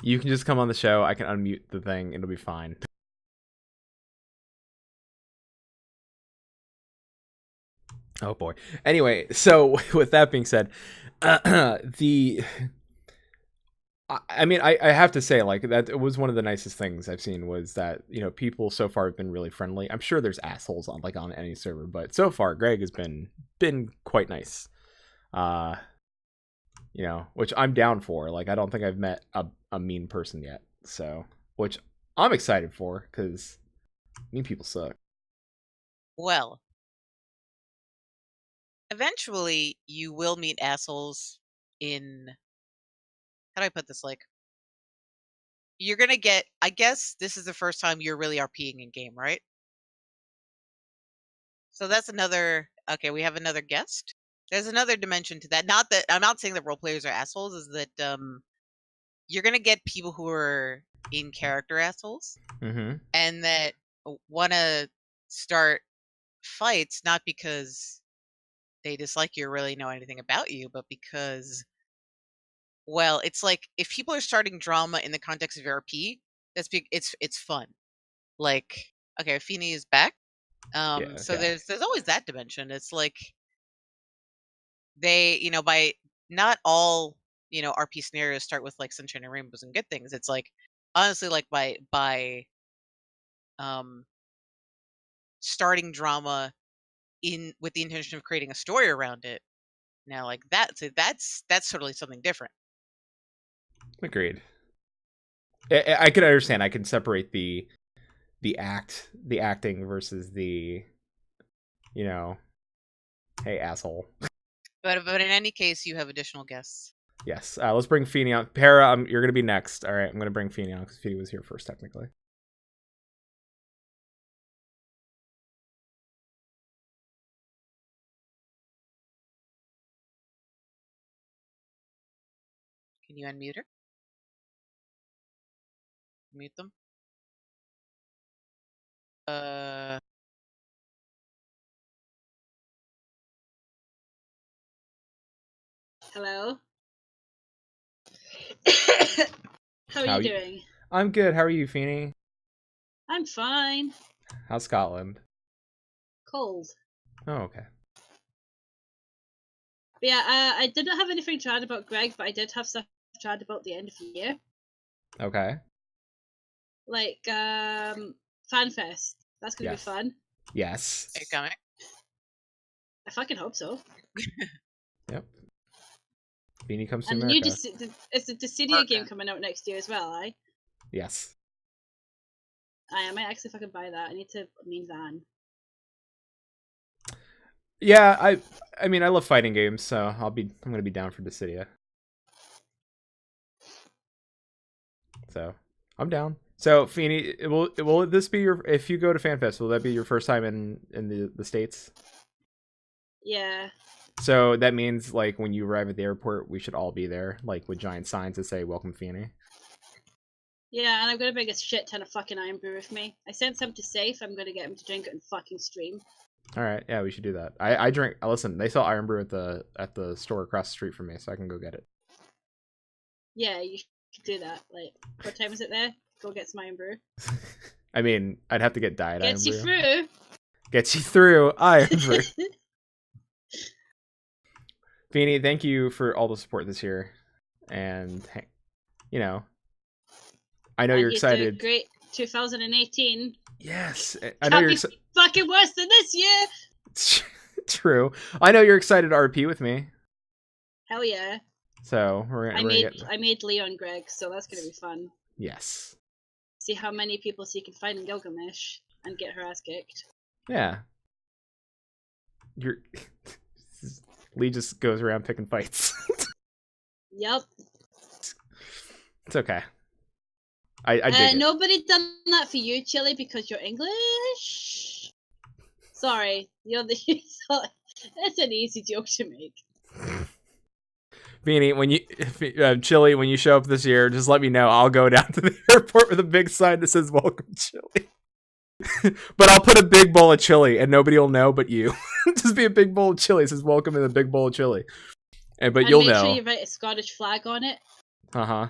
You can just come on the show. I can unmute the thing. It'll be fine. Oh boy. Anyway, so with that being said, I mean, I have to say, like, that it was one of the nicest things I've seen was that, you know, people so far have been really friendly. I'm sure there's assholes on any server, but so far Greg has been quite nice. You know, which I'm down for. Like, I don't think I've met a mean person yet. So, which I'm excited for, because mean people suck. Well, eventually you will meet assholes in, how do I put this? Like, you're gonna get, I guess this is the first time you're really RPing in game, right? So that's another, okay, we have another guest. There's another dimension to that. Not that, I'm not saying that role players are assholes, is that you're gonna get people who are in character assholes, Mm-hmm. and that want to start fights not because they dislike you or really know anything about you, but because, well, it's like if people are starting drama in the context of RP, it's fun. Like, okay, Feeny is back. So okay. there's always that dimension. It's like they, you know, by not all, you know, RP scenarios start with like sunshine and rainbows and good things. It's like honestly like by starting drama in with the intention of creating a story around it. Now like that's totally something different. Agreed. I can understand. I can separate the acting versus the, you know, hey asshole. But in any case, you have additional guests. Yes. Let's bring Feeny on. Para, you're gonna be next. All right, I'm gonna bring Feeny on because Feeny was here first, technically. Can you unmute her? Mute them. Hello. How are How you you- doing? I'm good. How are you, Feeny? I'm fine. How's Scotland? Cold. Oh, okay. But yeah, I didn't have anything to add about Greg, but I did have stuff to add about the end of the year. Okay. Like, FanFest. That's gonna Yes. be fun. Yes. Are you coming? I fucking hope so. Yep. Feeny comes to And the new America. it's the Dissidia game coming out next year as well, aye? Yes. I might actually fucking buy that. I need to main van. Yeah, I mean, I love fighting games, so I'm gonna be down for Dissidia. So I'm down. So Feeny, will this be your, if you go to FanFest, will that be your first time in the States? Yeah. So that means like when you arrive at the airport, we should all be there, like with giant signs that say "Welcome, Feeny." Yeah, and I'm gonna bring a shit ton of fucking Iron Brew with me. I sent some to Safe. I'm gonna get him to drink it and fucking stream. All right, yeah, we should do that. I drink. Listen, they sell Iron Brew at the store across the street from me, so I can go get it. Yeah, you should do that. Like, what time is it there? Go get some Iron Brew. I mean, I'd have to get diet Gets you Iron Brew. through. Gets you through Iron Brew. Feeny, thank you for all the support this year, and you know, I know you're excited. Great 2018. Yes, I know you're excited. Fucking worse than this year. True. I know you're excited to RP with me. Hell yeah. So I made Leon Greg, so that's gonna be fun. Yes. See how many people he can find in Gilgamesh and get her ass kicked. Yeah. Lee just goes around picking fights. Yep. It's okay. I dig it. Nobody done that for you, Chili, because you're English. Sorry, you're the. It's an easy joke to make. Feeny, when you Chili, when you show up this year, just let me know. I'll go down to the airport with a big sign that says "Welcome, Chili." But I'll put a big bowl of chili, and nobody will know but you. Just be a big bowl of chili. It says "Welcome" in a big bowl of chili, but you'll know. Make sure you write a Scottish flag on it. Uh-huh.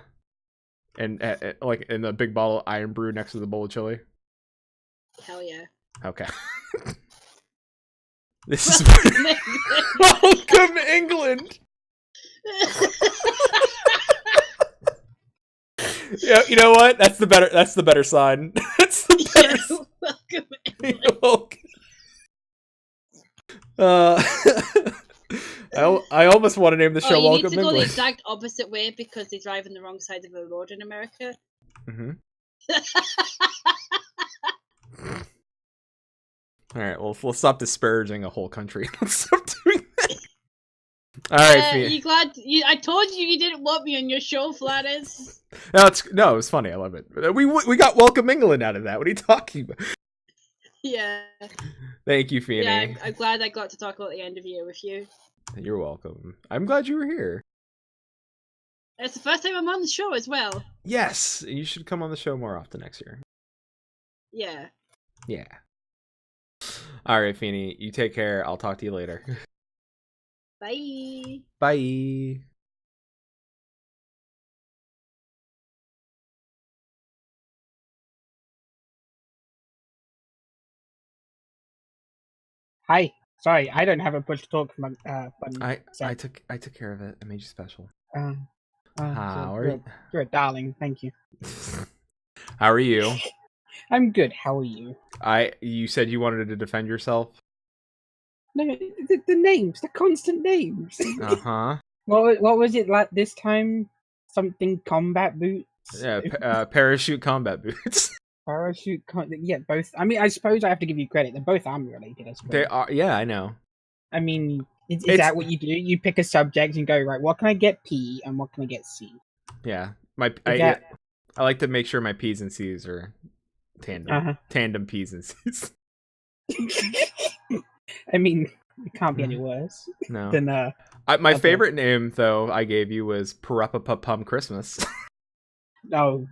And like in the big bottle of Iron Brew next to the bowl of chili. Hell yeah. Okay. This is welcome England. Yeah, you know what? That's the better sign. That's the better. Welcome. I almost want to name the show you Welcome need to go the England. exact opposite way because they drive on the wrong side of the road in America. Mm-hmm. All right, well, we'll stop disparaging a whole country. Let's stop doing that. All right, Fia. You glad? I told you didn't want me on your show, Flatus. No, it was funny. I love it. We got Welcome England out of that. What are you talking about? Yeah. Thank you, Feeney. Yeah, I'm glad I got to talk about the end of year with you. You're welcome. I'm glad you were here. It's the first time I'm on the show as well. Yes, you should come on the show more often next year. Yeah. Yeah. All right, Feeney. You take care. I'll talk to you later. Bye. Bye. Hi. Sorry, I don't have a push to talk button. I so, took care of it. I made you special. so Howard. you're a darling. Thank you. How are you? I'm good. How are you? You said you wanted to defend yourself. No, the names, the constant names. Uh-huh. What was it like this time? Something combat boots. Yeah, parachute combat boots. Parachute. Yeah, both. I mean, I suppose I have to give you credit. They're both army related. I suppose. They are. Yeah, I know. I mean, is that what you do? You pick a subject and go, right, what can I get P and what can I get C? Yeah. I like to make sure my P's and C's are tandem. Uh-huh. Tandem P's and C's. I mean, it can't be any worse No. than My okay. favorite name though I gave you was Parappa Christmas. Oh,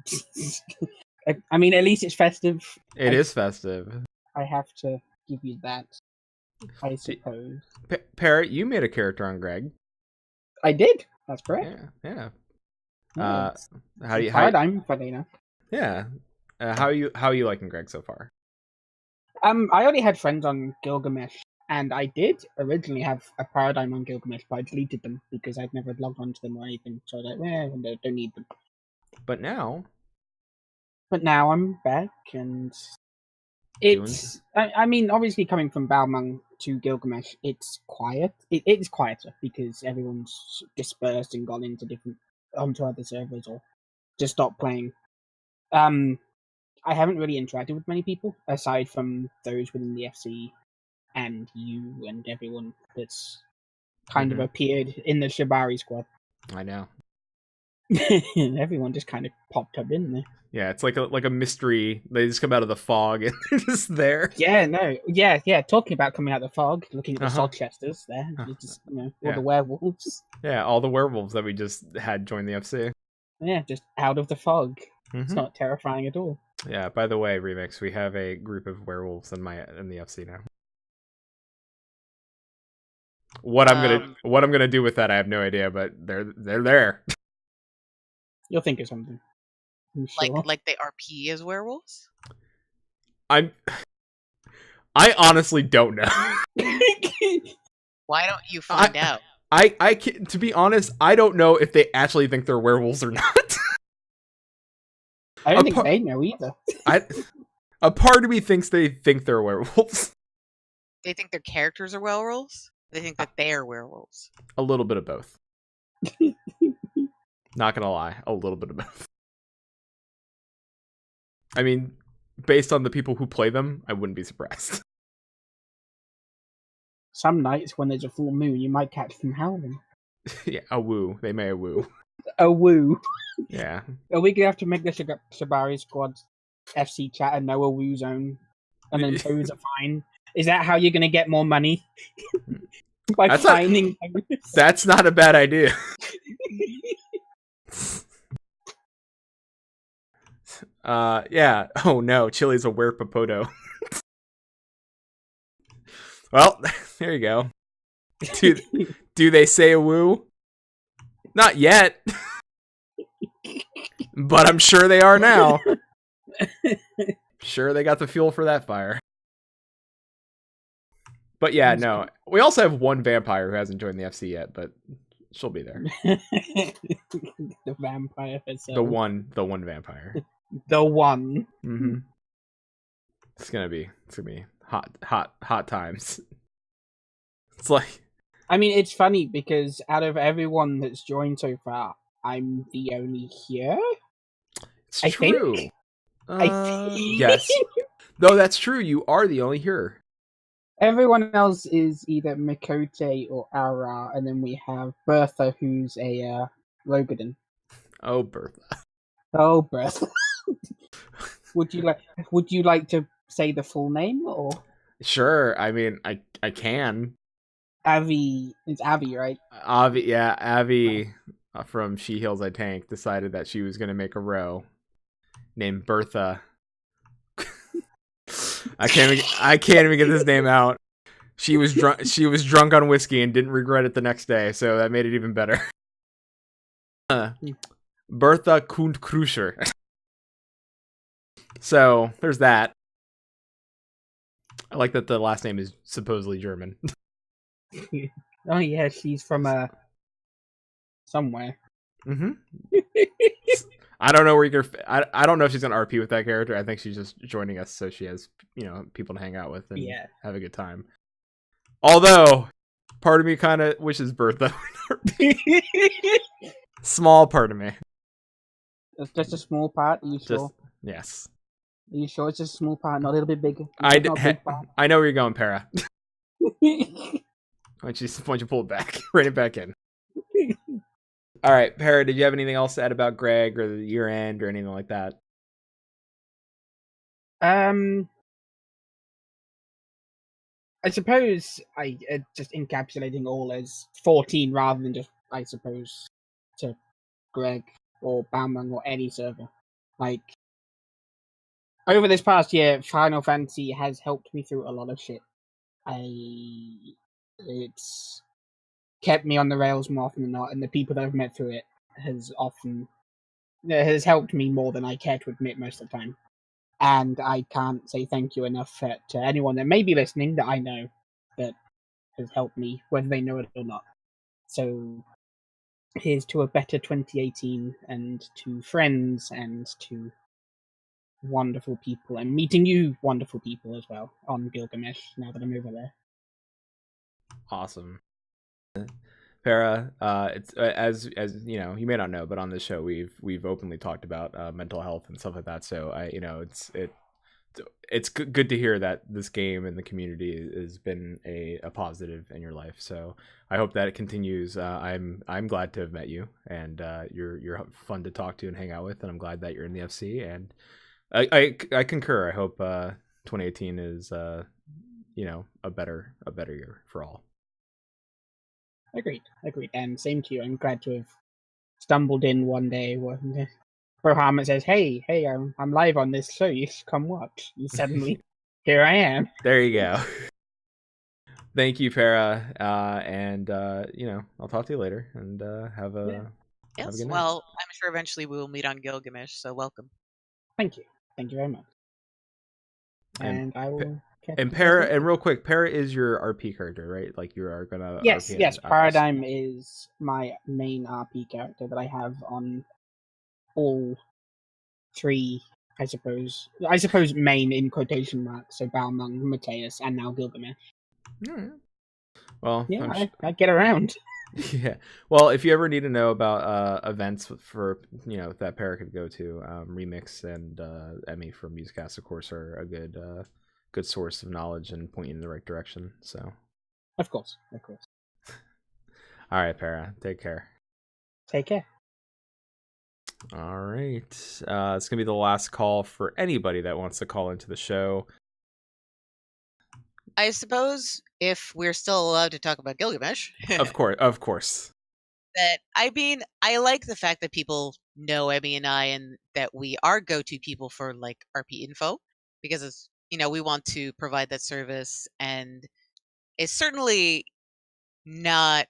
I mean, at least it's festive. It is festive. I have to give you that, I suppose. Parrot, you made a character on Greg. I did. That's correct. Yeah. Yeah, How do you? Paradigm, funny enough. Yeah. How are you liking Greg so far? I already had friends on Gilgamesh, and I did originally have a Paradigm on Gilgamesh, but I deleted them because I'd never logged onto them or anything. So I was like, don't need them. But now I'm back, and it's. I mean, obviously coming from Balmung to Gilgamesh, it's quiet. It's quieter because everyone's dispersed and gone onto other servers or just stopped playing. I haven't really interacted with many people aside from those within the FC and you and everyone that's kind of appeared in the Shibari squad. I know. Everyone just kind of popped up, didn't they? Yeah, it's like a mystery. They just come out of the fog and they're just there. Yeah, no, yeah. Talking about coming out of the fog, looking at the Saltchesters there, just all the werewolves. Yeah, all the werewolves that we just had join the FC. Yeah, just out of the fog. Mm-hmm. It's not terrifying at all. Yeah. By the way, Remix, we have a group of werewolves in the FC now. What I'm gonna do with that, I have no idea, but they're there. You'll think of something. I'm sure. Like they RP as werewolves? I honestly don't know. Why don't you find out? I to be honest, I don't know if they actually think they're werewolves or not. I don't think they know either. A part of me thinks they think they're werewolves. They think their characters are werewolves? They think that they're werewolves. A little bit of both. Not gonna lie, a little bit of both. I mean, based on the people who play them, I wouldn't be surprised. Some nights when there's a full moon, you might catch them howling. Yeah, a woo. They may a woo. A woo. Yeah. Are we gonna have to make the Shibari squad FC chat a no a woo zone and then pose a fine? Is that how you're gonna get more money? By fining? That's not a bad idea. Yeah. Oh no, Chili's a werpapoto. Well, there you go. Do they say a woo? Not yet. But I'm sure they are now. Sure, they got the fuel for that fire. But yeah, no. We also have one vampire who hasn't joined the FC yet, but she'll be there. The vampire herself. The one vampire. The one. Mm-hmm. It's gonna be hot times. It's like, I mean, it's funny because out of everyone that's joined so far, I'm the only here. it's I true. think. I think. Yes. Though that's true, you are the only here. Everyone else is either Mikote or Ara, and then we have Bertha, who's a Rogadin. Oh, Bertha. Oh, Bertha. Would you like to say the full name or Sure. I mean, I can. Avi? It's Avi, right? Avi from She Heals I Tank decided that she was gonna make a row named Bertha. I can't even get this name out. She was drunk on whiskey and didn't regret it the next day, so that made it even better. Bertha Kundkruscher. So there's that. I like that the last name is supposedly German. Oh yeah, she's from somewhere. Mm-hmm. I don't know where you're. I don't know if she's gonna RP with that character. I think she's just joining us so she has people to hang out with and have a good time. Although, part of me kind of wishes Bertha would RP. Small part of me. It's just a small part. Are you sure? Yes. Are you sure it's just a small part, not a little bit bigger? I know where you're going, Para. Why don't you pull it back? Rein it back in. All right, Para, did you have anything else to add about Greg or the year end or anything like that? I suppose I just encapsulating all as 14 rather than just, I suppose, to Greg or Baumang or any server. Like, over this past year, Final Fantasy has helped me through a lot of shit. It's kept me on the rails more often than not, and the people that I've met through it has helped me more than I care to admit most of the time. And I can't say thank you enough to anyone that may be listening that I know that has helped me, whether they know it or not. So here's to a better 2018, and to friends, and to wonderful people, and meeting you wonderful people as well on Gilgamesh now that I'm over there. Awesome. Para, it's as you know, you may not know, but on this show we've openly talked about mental health and stuff like that. So it's good to hear that this game and the community has been a positive in your life. So I hope that it continues. I'm glad to have met you, and you're fun to talk to and hang out with, and I'm glad that you're in the FC. And I concur. I hope 2018 is a better year for all. Agreed. And same to you. I'm glad to have stumbled in one day when Brohamet says, "Hey, I'm live on this show. You should come watch." And suddenly, here I am. There you go. Thank you, Para. And I'll talk to you later. And have a yes. Have a good night. Well, I'm sure eventually we will meet on Gilgamesh. So welcome. Thank you very much. And I will. And Para, and real quick, Para is your RP character, right? Like you are gonna. Yes. RP Paradigm is my main RP character that I have on all three. I suppose main in quotation marks. So Balmung, Mateus, and now Gilgamesh. Right. Well, yeah, I get around. Yeah. Well, if you ever need to know about events for that Para could go to, Remix and Emmy from Musicast, of course, are a good source of knowledge and point you in the right direction. So, of course. All right, Para, take care. Take care. All right, it's gonna be the last call for anybody that wants to call into the show. I suppose if we're still allowed to talk about Gilgamesh, of course. That I like the fact that people know Emmy and I, and that we are go-to people for like RP info, because it's we want to provide that service, and it's certainly not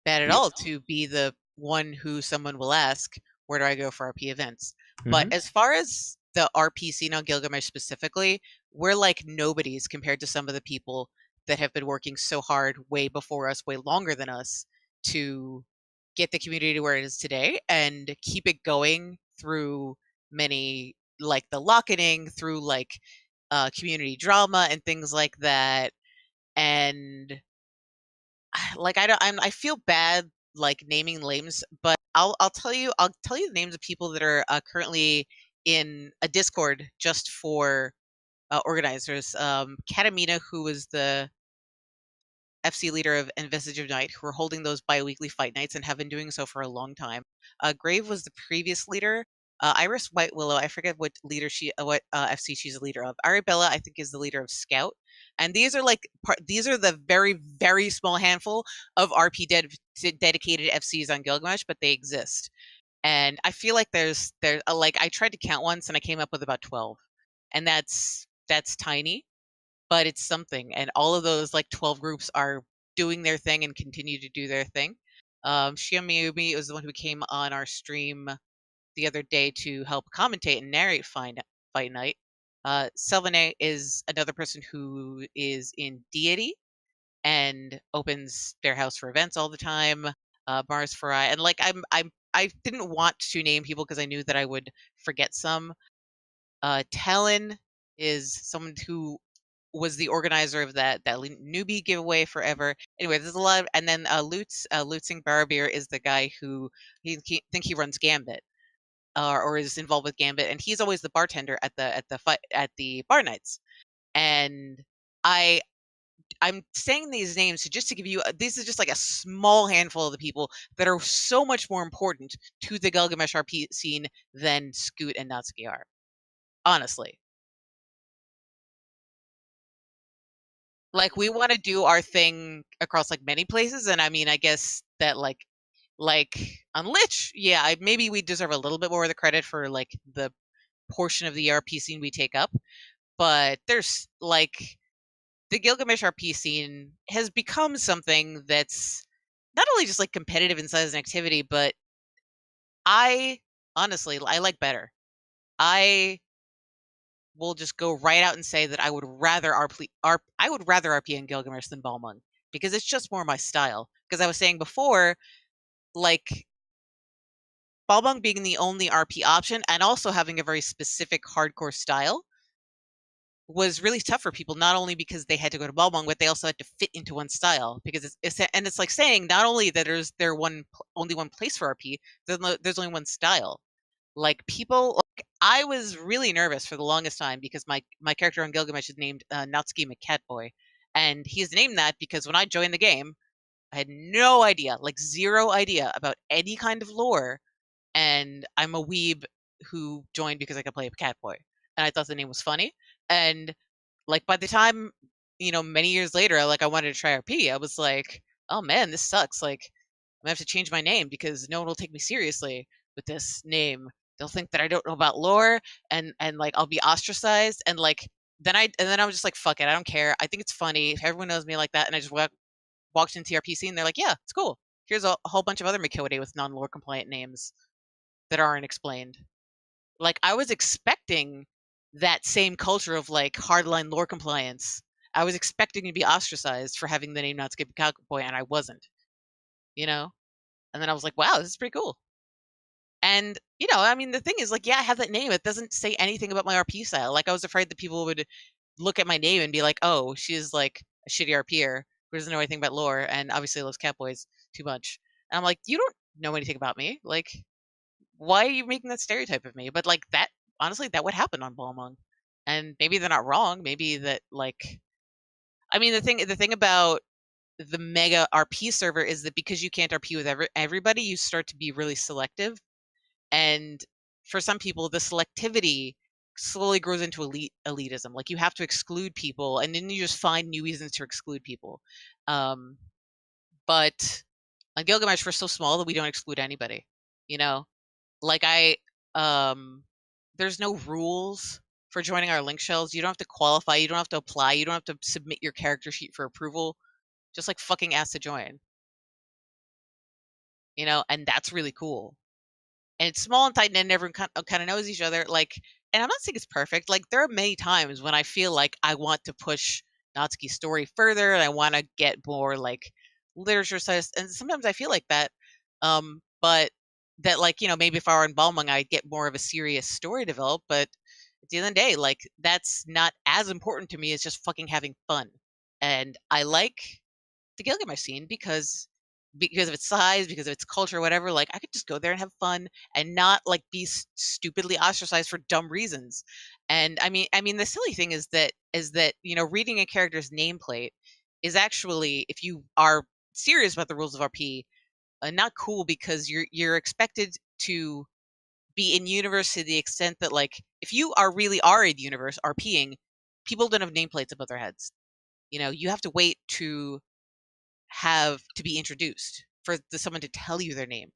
bad at all to be the one who someone will ask, where do I go for RP events? Mm-hmm. But as far as the RP scene on Gilgamesh specifically, we're like nobodies compared to some of the people that have been working so hard way before us, way longer than us, to get the community to where it is today and keep it going through many, like the locketing, through like community drama and things like that. And like I feel bad like naming names, but I'll tell you the names of people that are currently in a Discord just for organizers. Katamina, who was the FC leader of and Vestige of Night, who are holding those bi-weekly fight nights and have been doing so for a long time. Grave was the previous leader. Iris White Willow, I forget what leader what FC she's a leader of. Arabella, I think, is the leader of Scout. And these are these are the very, very small handful of RP dedicated FCs on Gilgamesh, but they exist. And I feel like there's like, I tried to count once and I came up with about 12, and that's tiny, but it's something. And all of those like 12 groups are doing their thing and continue to do their thing. Shiomiyumi was the one who came on our stream the other day to help commentate and narrate Fight Night. Selvane is another person who is in Deity and opens their house for events all the time. Mars Farai, and like I didn't want to name people because I knew that I would forget some. Talon is someone who was the organizer of that newbie giveaway forever. Anyway, there's a lot of, and then Lutzing Barabir is the guy who think he runs Gambit. Or is involved with Gambit, and he's always the bartender at the bar nights. And I'm saying these names just to give you, this is just like a small handful of the people that are so much more important to the Gilgamesh RP scene than Scoot and Natsuki are. Honestly. Like, we want to do our thing across like many places, and I mean, I guess that like on Lich, yeah, maybe we deserve a little bit more of the credit for like the portion of the RP scene we take up, but there's like the Gilgamesh RP scene has become something that's not only just like competitive in size and activity, but I like better. I will just go right out and say that I would rather RP in Gilgamesh than Balmung, because it's just more my style. Because I was saying before, like, Balmung being the only RP option and also having a very specific hardcore style was really tough for people, not only because they had to go to Balmung, but they also had to fit into one style, because it's like saying not only that there's only one place for RP, there's only one style. Like, people, like, I was really nervous for the longest time because my character on Gilgamesh is named Natsuki McCatboy, and he's named that because when I joined the game, I had no idea, like zero idea about any kind of lore, and I'm a weeb who joined because I could play a Catboy, and I thought the name was funny. And like, by the time, many years later, like, I wanted to try RP, I was like, oh man, this sucks. Like, I'm gonna have to change my name because no one will take me seriously with this name. They'll think that I don't know about lore, and like, I'll be ostracized. And like, then I was just like, fuck it, I don't care. I think it's funny if everyone knows me like that. And I just walked into the RP scene, and they're like, yeah, it's cool. Here's a whole bunch of other Mikote with non-lore compliant names that aren't explained. Like, I was expecting that same culture of like hardline lore compliance. I was expecting to be ostracized for having the name Natsuki Cowboy, and I wasn't. And then I was like, wow, this is pretty cool. And I mean, the thing is, like, yeah, I have that name. It doesn't say anything about my RP style. Like, I was afraid that people would look at my name and be like, oh, she's like a shitty RPer who doesn't know anything about lore and obviously loves Catboys too much. And I'm like, you don't know anything about me. Like, why are you making that stereotype of me? But like, that, honestly, that would happen on Balmung. And maybe they're not wrong. Maybe that, like, I mean, the thing about the mega RP server is that because you can't RP with everybody, you start to be really selective. And for some people, the selectivity slowly grows into elitism. Like, you have to exclude people, and then you just find new reasons to exclude people. But on Gilgamesh, we're so small that we don't exclude anybody. Like, there's no rules for joining our link shells. You don't have to qualify. You don't have to apply. You don't have to submit your character sheet for approval. Just like fucking ask to join. And that's really cool. and it's small and tight knit, and everyone kind of knows each other. Like, and I'm not saying it's perfect. Like, there are many times when I feel like I want to push Natsuki's story further, and I want to get more like literature size, and sometimes I feel like that. But that, like, maybe if I were in Balmung, I'd get more of a serious story developed. But at the end of the day, like, that's not as important to me as just fucking having fun. And I like the Gilgamesh scene because of its size, because of its culture, whatever. Like, I could just go there and have fun and not like be stupidly ostracized for dumb reasons. And I mean, the silly thing is that reading a character's nameplate is actually, if you are serious about the rules of RP, not cool, because you're expected to be in universe to the extent that, like, if you really are in universe RPing, people don't have nameplates above their heads. You have to wait to be introduced for someone to tell you their name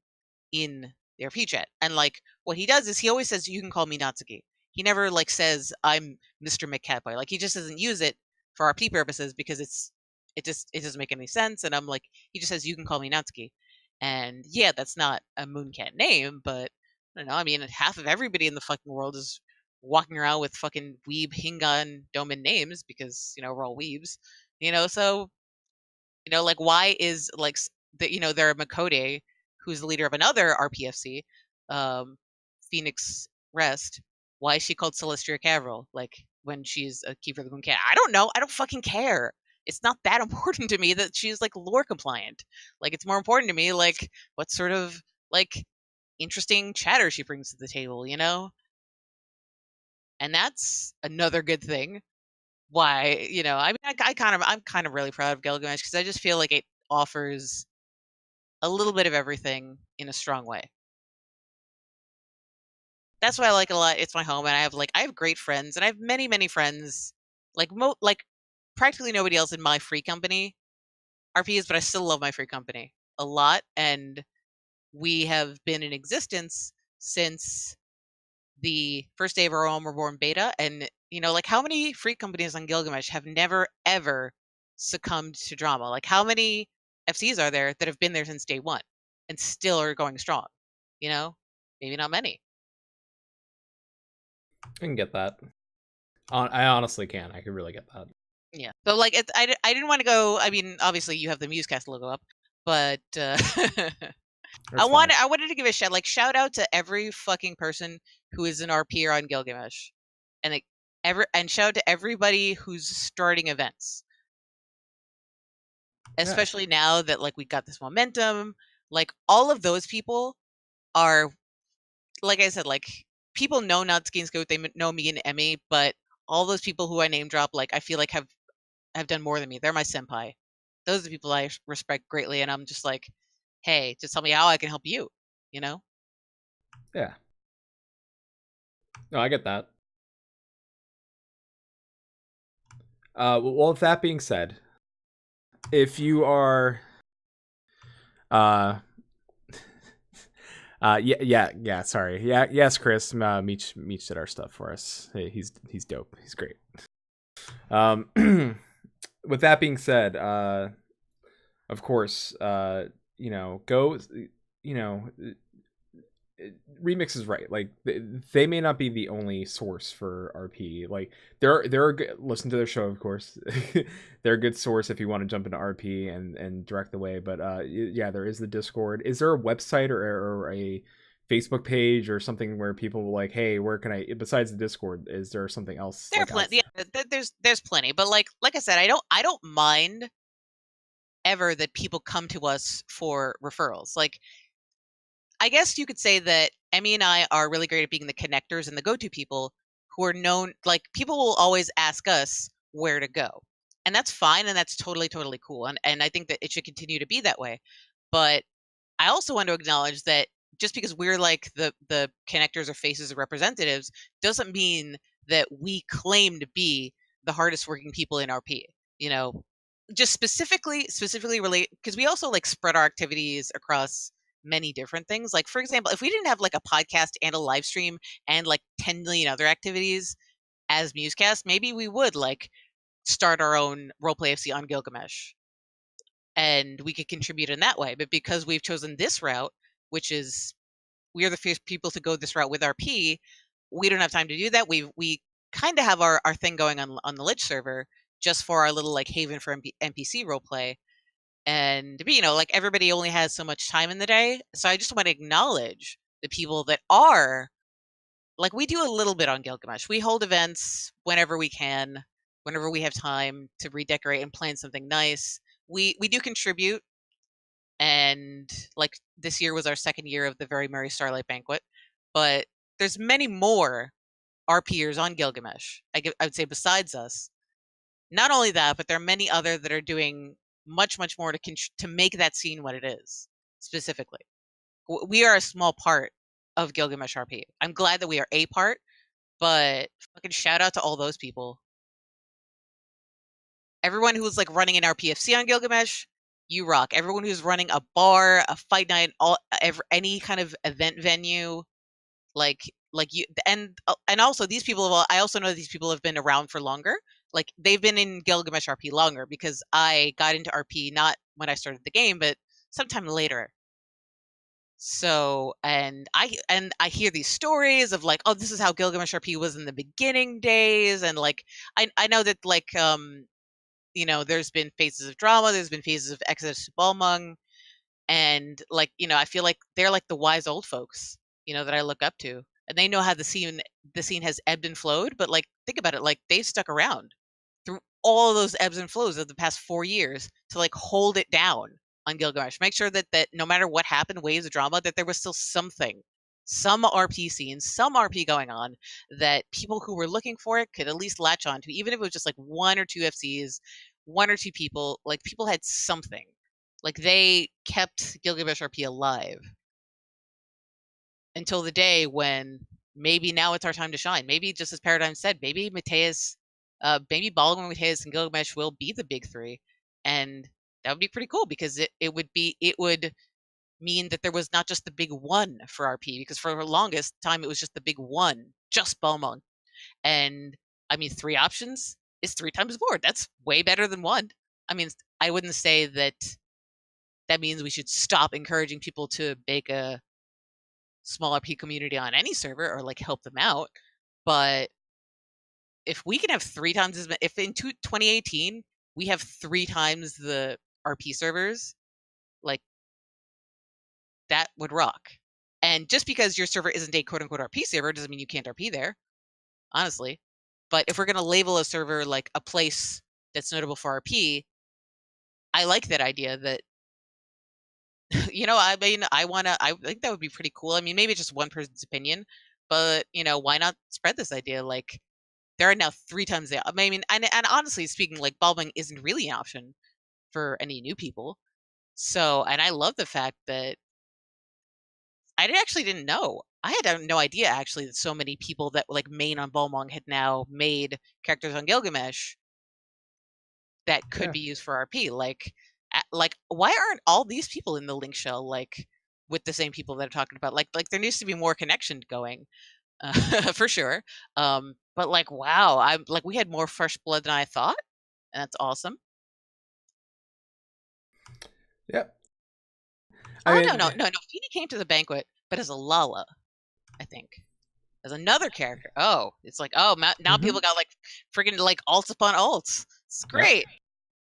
in their RP chat. And like, what he does is he always says, "You can call me Natsuki." He never like says, "I'm Mr. McCatboy." Like, he just doesn't use it for RP purposes because it doesn't make any sense. And I'm like, he just says, "You can call me Natsuki." And yeah, that's not a Mooncat name, but I don't know. I mean, half of everybody in the fucking world is walking around with fucking weeb Hingan Domin names because, we're all weebs. So, like, why is like there are Makode, who's the leader of another RPFC, Phoenix Rest. Why is she called Celestia Caverill? Like, when she's a keeper of the Mooncat? I don't know. I don't fucking care. It's not that important to me that she's like lore compliant. Like, it's more important to me like what sort of like interesting chatter she brings to the table, And that's another good thing. Why, I mean, I'm kind of really proud of Gilgamesh because I just feel like it offers a little bit of everything in a strong way. That's why I like it a lot. It's my home, and I have great friends, and I have many, many friends, like practically nobody else in my free company RPs, but I still love my free company a lot, and we have been in existence since the first day of our Realm Reborn beta. And like, how many free companies on Gilgamesh have never ever succumbed to drama? Like, how many FCs are there that have been there since day one and still are going strong? Maybe not many. I can get that. I honestly can. I could really get that. Yeah. So like, I didn't want to go. I mean, obviously you have the Musecast logo up, but I wanted to give a shout out to every fucking person who is an RPer on Gilgamesh, and shout out to everybody who's starting events, especially now that like we got this momentum. Like, all of those people are, like I said, like, people know Natsuki and Scoot, they know me and Emmy, but all those people who I name drop, like, I feel like have done more than me. They're my senpai. Those are the people I respect greatly, and I'm just like, hey, just tell me how I can help you. Yeah. No, I get that. Well, with that being said, if you are, yeah. Sorry. Yeah. Yes, Chris. Meech did our stuff for us. Hey, he's dope. He's great. With that being said, of course, go. Remix is right. Like, they may not be the only source for RP. Like, they're a good, listen to their show, of course. They're a good source if you want to jump into RP and direct the way. But yeah, there is the Discord. Is there a website or a Facebook page or something where people will like, hey, where can I, besides the Discord, is there something else? There are plenty. Yeah, there's plenty. But like I said, I don't mind ever that people come to us for referrals. Like, I guess you could say that Emmy and I are really great at being the connectors and the go-to people who are known. Like, people will always ask us where to go, and that's fine, and that's totally, totally cool. And I think that it should continue to be that way. But I also want to acknowledge that just because we're like the connectors or faces or representatives doesn't mean that we claim to be the hardest working people in RP. Just specifically relate, because we also like spread our activities across many different things. Like, for example, if we didn't have like a podcast and a live stream and like 10 million other activities as Musecast, maybe we would like start our own roleplay FC on Gilgamesh and we could contribute in that way. But because we've chosen this route, which is we are the first people to go this route with RP. We don't have time to do that. We kind of have our thing going on the Lich server just for our little like haven for NPC roleplay. And like everybody only has so much time in the day, so I just want to acknowledge the people that are like, we do a little bit on Gilgamesh. We hold events whenever we can, whenever we have time to redecorate and plan something nice. We do contribute, and like this year was our second year of the Very Merry Starlight Banquet, but there's many more RPers on Gilgamesh. I would say besides us. Not only that, but there are many other that are doing much more to make that scene what it is. Specifically, we are a small part of Gilgamesh RP. I'm glad that we are a part, but fucking shout out to all those people. Everyone who's like running an RPFC on Gilgamesh, you rock. Everyone who's running a bar, a fight night, any kind of event venue, like you, and also these people. I also know these people have been around for longer. Like they've been in Gilgamesh RP longer, because I got into RP not when I started the game, but sometime later. So, and I hear these stories of like, oh, this is how Gilgamesh RP was in the beginning days, and like I know that like there's been phases of drama, there's been phases of Exodus to Balmung, and like I feel like they're like the wise old folks that I look up to, and they know how the scene has ebbed and flowed, but like think about it, like they've stuck around through all those ebbs and flows of the past 4 years to like hold it down on Gilgamesh. Make sure that no matter what happened, waves of drama, that there was still something, some RP scenes, some RP going on that people who were looking for it could at least latch on to, even if it was just like 1 or 2 FCs, 1 or 2 people. Like people had something. Like they kept Gilgamesh RP alive until the day when maybe now it's our time to shine. Maybe just as Paradigm said, maybe Mateus, maybe Balmung, Mateus, and Gilgamesh will be the big 3, and that would be pretty cool, because it would mean that there was not just the big one for RP, because for the longest time it was just the big one, just Balmung. And I mean, 3 options is 3 times board. That's way better than 1. I mean, I wouldn't say that means we should stop encouraging people to make a small RP community on any server or like help them out, but if we can have 3 times as many, if in 2018 we have 3 times the RP servers, like that would rock. And just because your server isn't a quote unquote RP server doesn't mean you can't RP there, honestly. But if we're going to label a server like a place that's notable for RP, I like that idea that I mean, I think that would be pretty cool. I mean, maybe it's just one person's opinion, but why not spread this idea? Like there are now 3 times the, I mean, and honestly speaking, like Balmung isn't really an option for any new people. So, and I love the fact that I actually didn't know. I had no idea actually that so many people that like main on Balmung had now made characters on Gilgamesh that could be used for RP. Like why aren't all these people in the link shell like with the same people that I'm talking about? Like there needs to be more connection going, for sure. But like wow, I'm like we had more fresh blood than I thought, and that's awesome. Yep. No. Feeny came to the banquet, but as a Lala, I think. As another character. Oh, it's like, oh, now people got like friggin' like alts upon alts. It's great. Yep.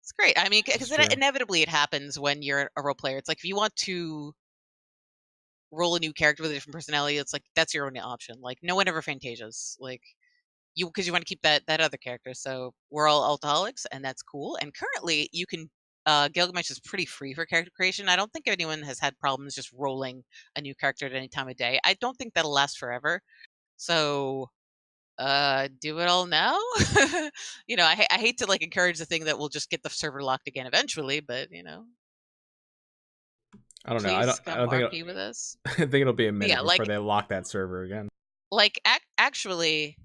It's great. I mean, because inevitably it happens when you're a role player. It's like if you want to roll a new character with a different personality, it's like that's your only option. Like no one ever Fantasias. Like because you want to keep that other character. So we're all altaholics, and that's cool. And currently you can Gilgamesh is pretty free for character creation. I don't think anyone has had problems just rolling a new character at any time of day. I don't think that'll last forever. So do it all now. I hate to like encourage the thing that will just get the server locked again eventually, but I don't know. I don't think RP with us. I think it'll be a minute before they lock that server again. Like actually,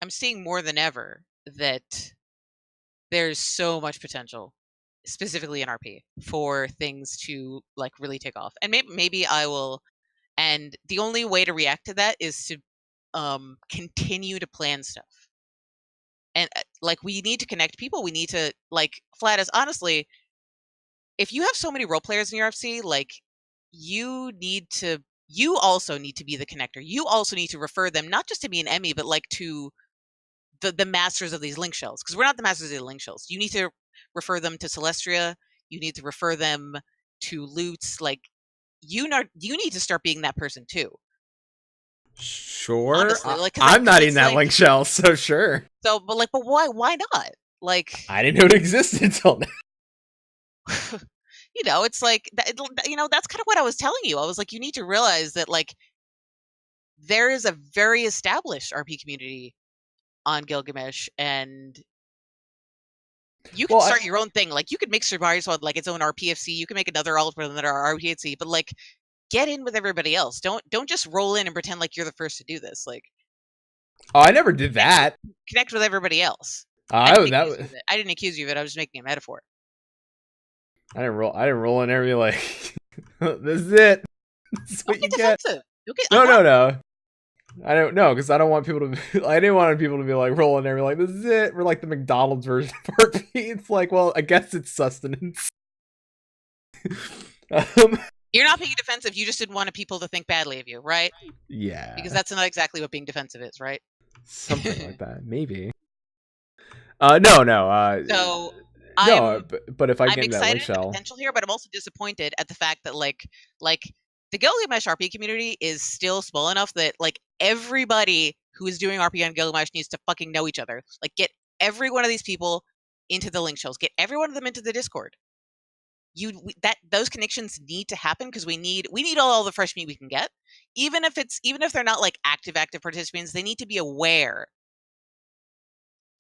I'm seeing more than ever that there's so much potential, specifically in RP, for things to like really take off. And maybe I will. And the only way to react to that is to continue to plan stuff. And like we need to connect people. We need to like Flatus, honestly, if you have so many role players in your FC, like you need to you also need to be the connector. You also need to refer them not just to me and Emmy, but like to the masters of these link shells, because we're not the masters of the link shells. You need to refer them to Celestria. You need to refer them to Lutz. Like you need to start being that person too. Sure. Honestly, like, 'cause, I'm not it's in that like- link shell, so sure. So, but why? Why not? Like, I didn't know it existed until now. you know, it's like you know, that's kind of what I was telling you. I was like, you need to realize that like there is a very established RP community on Gilgamesh, and you can Well, start your own thing. Like you could make Survivors World like its own RPFC. You can make another alternate that are RPFC, but like get in with everybody else. Don't just roll in and pretend like you're the first to do this. Like Oh, I never did that. connect with everybody else. Oh, I that was. didn't accuse you of it. I was just making a metaphor. I didn't roll in there and be like, "This is it. This is what Don't you get get." defensive. No. I don't know because I don't want people to. I didn't want people to be like rolling there and be like, "This is it." We're like the McDonald's version of RP. It's like, well, I guess it's sustenance. You're not being defensive. You just didn't want people to think badly of you, right? Yeah. Because that's not exactly what being defensive is, right? Something like that, maybe. No. So no, but if I I'm get in that excited link at the shell, potential here, but I'm also disappointed at the fact that like the Gilgamesh RP community is still small enough that like everybody who is doing RP on Gilgamesh needs to fucking know each other. Like get every one of these people into the link shells. Get every one of them into the Discord. Those connections need to happen because we need all the fresh meat we can get. Even if they're not like active participants, they need to be aware.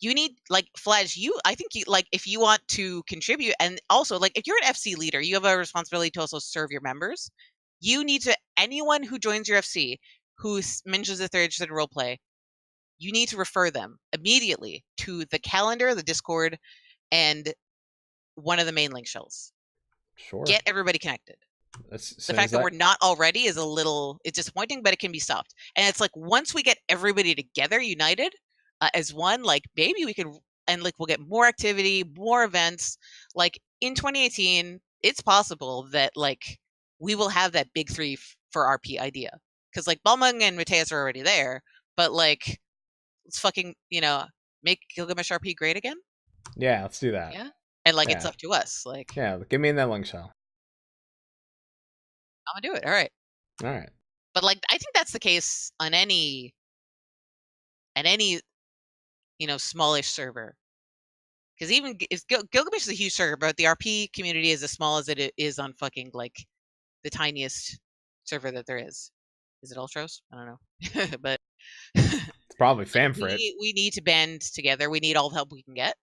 You need like Flash, I think you like if you want to contribute, and also like if you're an FC leader, you have a responsibility to also serve your members. You need to anyone who joins your FC who mentions that they're interested in roleplay, you need to refer them immediately to the calendar, the Discord, and one of the main link shells. sure. Get everybody connected. The fact that we're not already is it's disappointing, but it can be stopped. And it's like once we get everybody together, united as one, like maybe we can, and like we'll get more activity, more events. Like in 2018, it's possible that like we will have that big three for RP idea because like Balmung and Mateus are already there, but like let's fucking make Gilgamesh RP great again. Yeah, let's do that. Yeah, and like it's Yeah. up to us. Like Yeah, give me in that link shell. I'm gonna do it. All right. All right. But like I think that's the case on any smallish server, because even if Gilgamesh is a huge server, but the RP community is as small as it is on fucking like the tiniest server that there is. Is it Ultros? I don't know, but It's probably Famfrit. we need to band together. We need all the help we can get.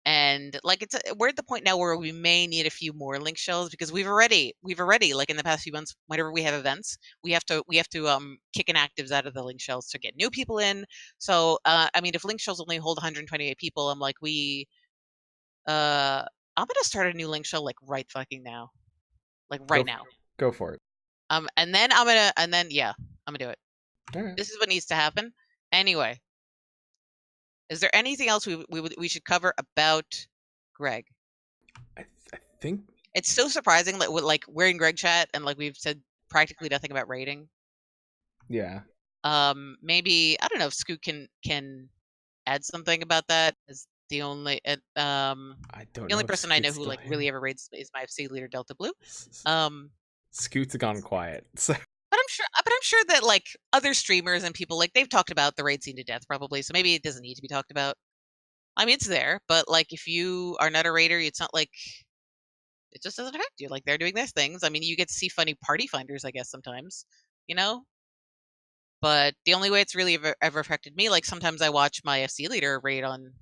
And like we're at the point now where we may need a few more link shells because we've already like in the past few months, whenever we have events, we have to kick inactives out of the link shells to get new people in. So I mean, if link shells only hold 128 people, I'm like I'm gonna start a new link shell like right fucking now, like right now. Go for it. And then I'm gonna do it. All right. This is what needs to happen. Anyway, is there anything else we should cover about Greg? I think It's so surprising that we're in Greg chat and like we've said practically nothing about rating. yeah. Maybe I don't know if Scoot can add something about that. As the only I don't. the only person I know who like really ever rates is my FC leader Delta Blue. Scoot's gone quiet. So But I'm sure that like other streamers and people like they've talked about the raid scene to death probably, so maybe it doesn't need to be talked about. I mean, it's there, but like if you are not a raider, it's not like it just doesn't affect you. Like they're doing their things. I mean, you get to see funny party finders, I guess sometimes, But the only way it's really ever affected me, like sometimes I watch my FC leader raid on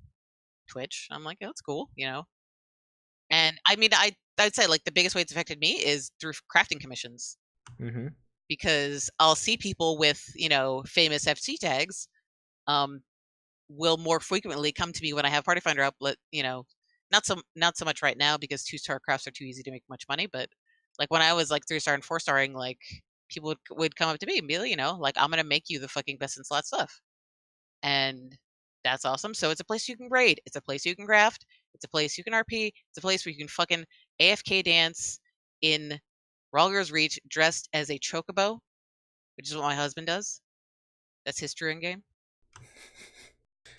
Twitch. I'm like, oh, that's cool, And I mean, I'd say like the biggest way it's affected me is through crafting commissions. mm-hmm. Because I'll see people with, famous FC tags will more frequently come to me when I have Party Finder up. Not so much right now because 2-star crafts are too easy to make much money. But like when I was like 3-star and 4-starring, like people would come up to me and be like, I'm gonna make you the fucking best in slot stuff, and that's awesome. So it's a place you can raid. It's a place you can craft. It's a place you can RP. It's a place where you can fucking AFK dance in Rhalgr's Reach dressed as a chocobo, which is what my husband does. That's his true game.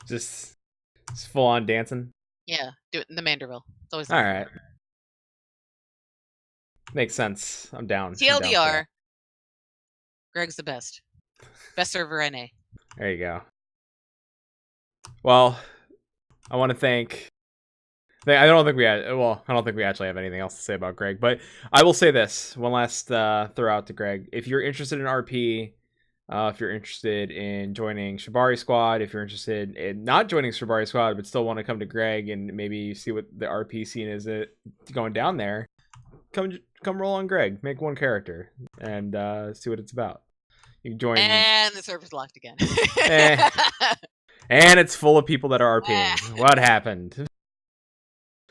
Just full on dancing. Yeah, do it in the Manderville. It's always All right. Makes sense. I'm down. TLDR. Greg's the best. Best server NA. There you go. Well, I want to thank. I don't think we actually have anything else to say about Greg, but I will say this one last throw out to Greg. If you're interested in RP, if you're interested in joining Shibari Squad, if you're interested in not joining Shibari Squad but still want to come to Greg and maybe see what the RP scene is going down there, come roll on Greg, make one character, and see what it's about. You can join. And the server's locked again. And it's full of people that are RPing. What happened?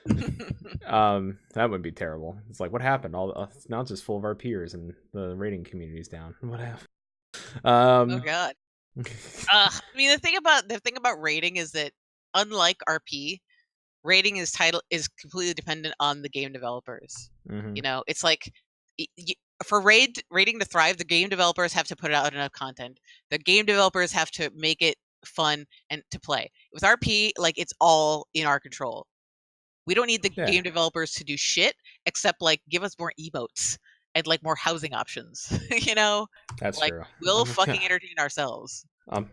That would be terrible. It's like, what happened? Now it's just full of RPers and the rating community's down. What happened? Oh god. I mean, the thing about rating is that unlike RP, rating is completely dependent on the game developers. Mm-hmm. You know, it's like for rating to thrive, the game developers have to put out enough content. The game developers have to make it fun and to play. With RP, like, it's all in our control. We don't need the game developers to do shit except like give us more emotes and like more housing options. You know, that's like, true. We'll fucking entertain ourselves. I'm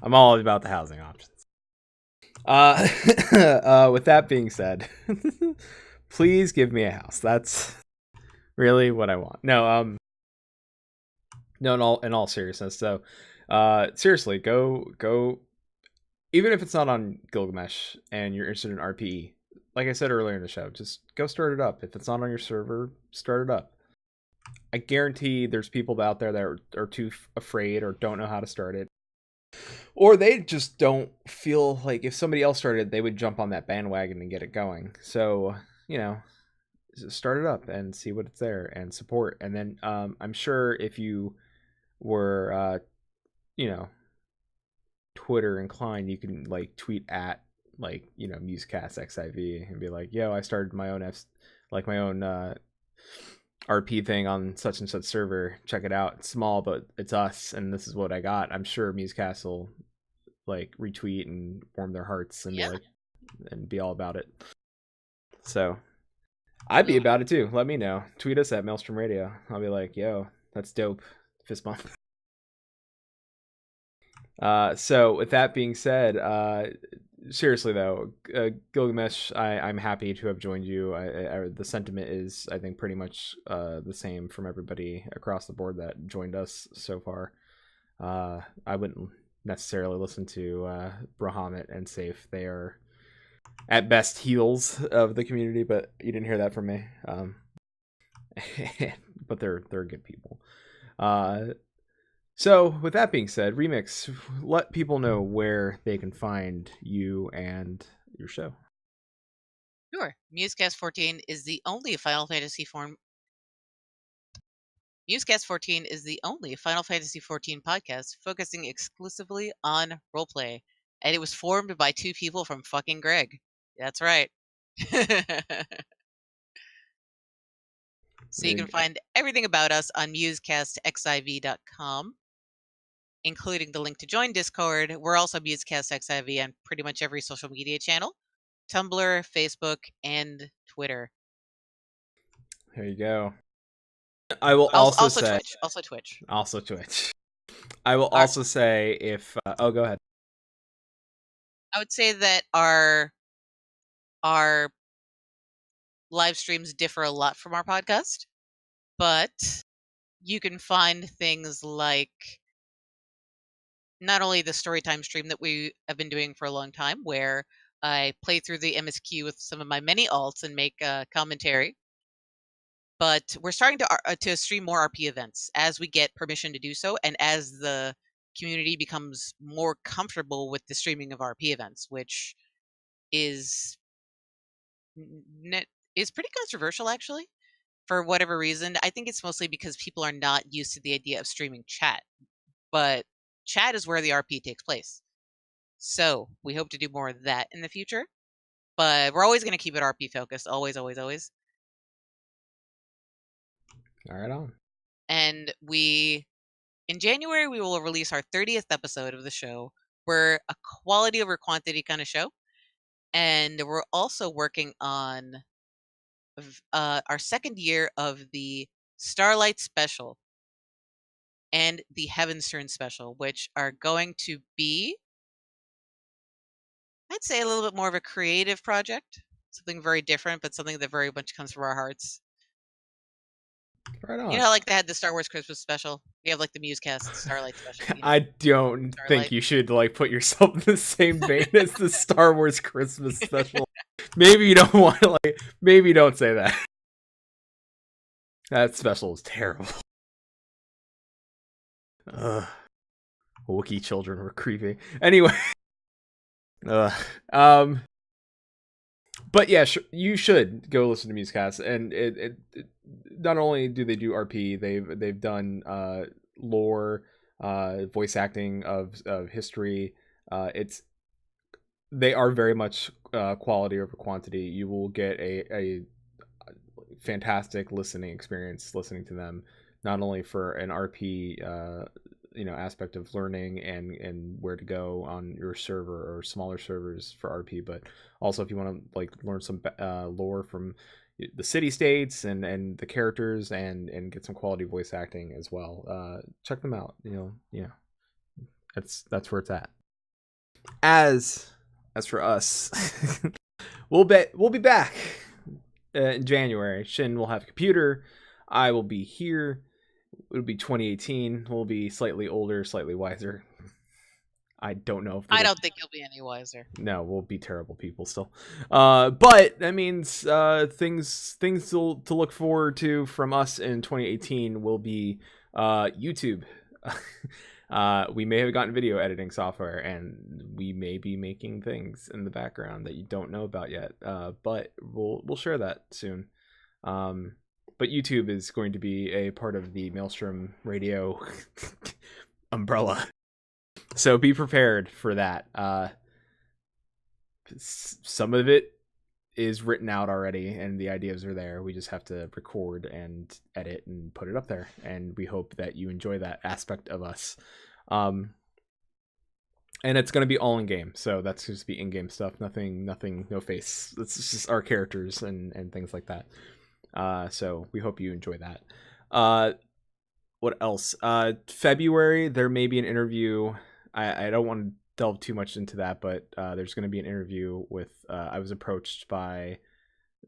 all about the housing options. With that being said, please give me a house. That's really what I want. No, in all seriousness. So, seriously, go. Even if it's not on Gilgamesh and you're interested in RPE, like I said earlier in the show, just go start it up. If it's not on your server, start it up. I guarantee there's people out there that are too afraid or don't know how to start it. Or they just don't feel like if somebody else started, they would jump on that bandwagon and get it going. So, you know, start it up and see what it's there and support. And then I'm sure if you were, Twitter inclined, you can like tweet at MuseCastXIV and be like, yo, I started my own RP thing on such and such server. Check it out. It's small, but it's us, and this is what I got. I'm sure MuseCast will like retweet and warm their hearts and be all about it. So I'd be about it too. Let me know. Tweet us at Maelstrom Radio. I'll be like, yo, that's dope. Fist bump. So with that being said, seriously though, Gilgamesh, I'm happy to have joined you. The sentiment is, I think, pretty much the same from everybody across the board that joined us so far. I wouldn't necessarily listen to Bahamut and Safe. They are at best heels of the community, but you didn't hear that from me. But they're good people. So, with that being said, Remix, let people know where they can find you and your show. Sure. Musecast 14 is the only Final Fantasy Musecast 14 is the only Final Fantasy 14 podcast focusing exclusively on roleplay, and it was formed by two people from fucking Greg. That's right. So you can find everything about us on musecastxiv.com. including the link to join Discord. We're also MusecastXIV on pretty much every social media channel, Tumblr, Facebook, and Twitter. There you go. I will also say... Twitch. Also Twitch. I will also say if... go ahead. I would say that our live streams differ a lot from our podcast, but you can find things like not only the Storytime stream that we have been doing for a long time, where I play through the MSQ with some of my many alts and make commentary, but we're starting to stream more RP events as we get permission to do so, and as the community becomes more comfortable with the streaming of RP events, which is pretty controversial, actually, for whatever reason. I think it's mostly because people are not used to the idea of streaming chat, but chat is where the RP takes place. So we hope to do more of that in the future, but we're always going to keep it RP focused. Always, always, always. All right, on. And in January, we will release our 30th episode of the show. We're a quality over quantity kind of show. And we're also working on our second year of the Starlight Special and the Heaven's Turn Special, which are going to be, I'd say, a little bit more of a creative project. Something very different, but something that very much comes from our hearts. Right on. You know, like they had the Star Wars Christmas special. We have like the Musecast Starlight Special. You know? I don't think you should like put yourself in the same vein as the Star Wars Christmas special. Maybe you don't want to maybe don't say that. That special is terrible. Wookiee children were creepy. Anyway. But yeah, you should go listen to Musecast, and it not only do they do RP, they've done lore, voice acting of history. They are very much quality over quantity. You will get a fantastic listening experience listening to them, not only for an RP aspect of learning and where to go on your server or smaller servers for RP, but also if you want to like learn some lore from the city states and the characters and get some quality voice acting as well. Check them out. That's where it's at. As for us, we'll be back in January. Shin will have a computer. I will be here. It'll be 2018. We'll be slightly older, slightly wiser. I don't know. I don't think you'll be any wiser. No, we'll be terrible people still. But that means things to look forward to from us in 2018 will be YouTube. We may have gotten video editing software, and we may be making things in the background that you don't know about yet. But we'll share that soon. But YouTube is going to be a part of the Maelstrom Radio umbrella. So be prepared for that. Some of it is written out already, and the ideas are there. We just have to record and edit and put it up there. And we hope that you enjoy that aspect of us. And it's going to be all in-game. So that's just be in-game stuff. Nothing, no face. It's just our characters and things like that. So we hope you enjoy that. What else? February, there may be an interview. I don't want to delve too much into that, but there's going to be an interview with, I was approached by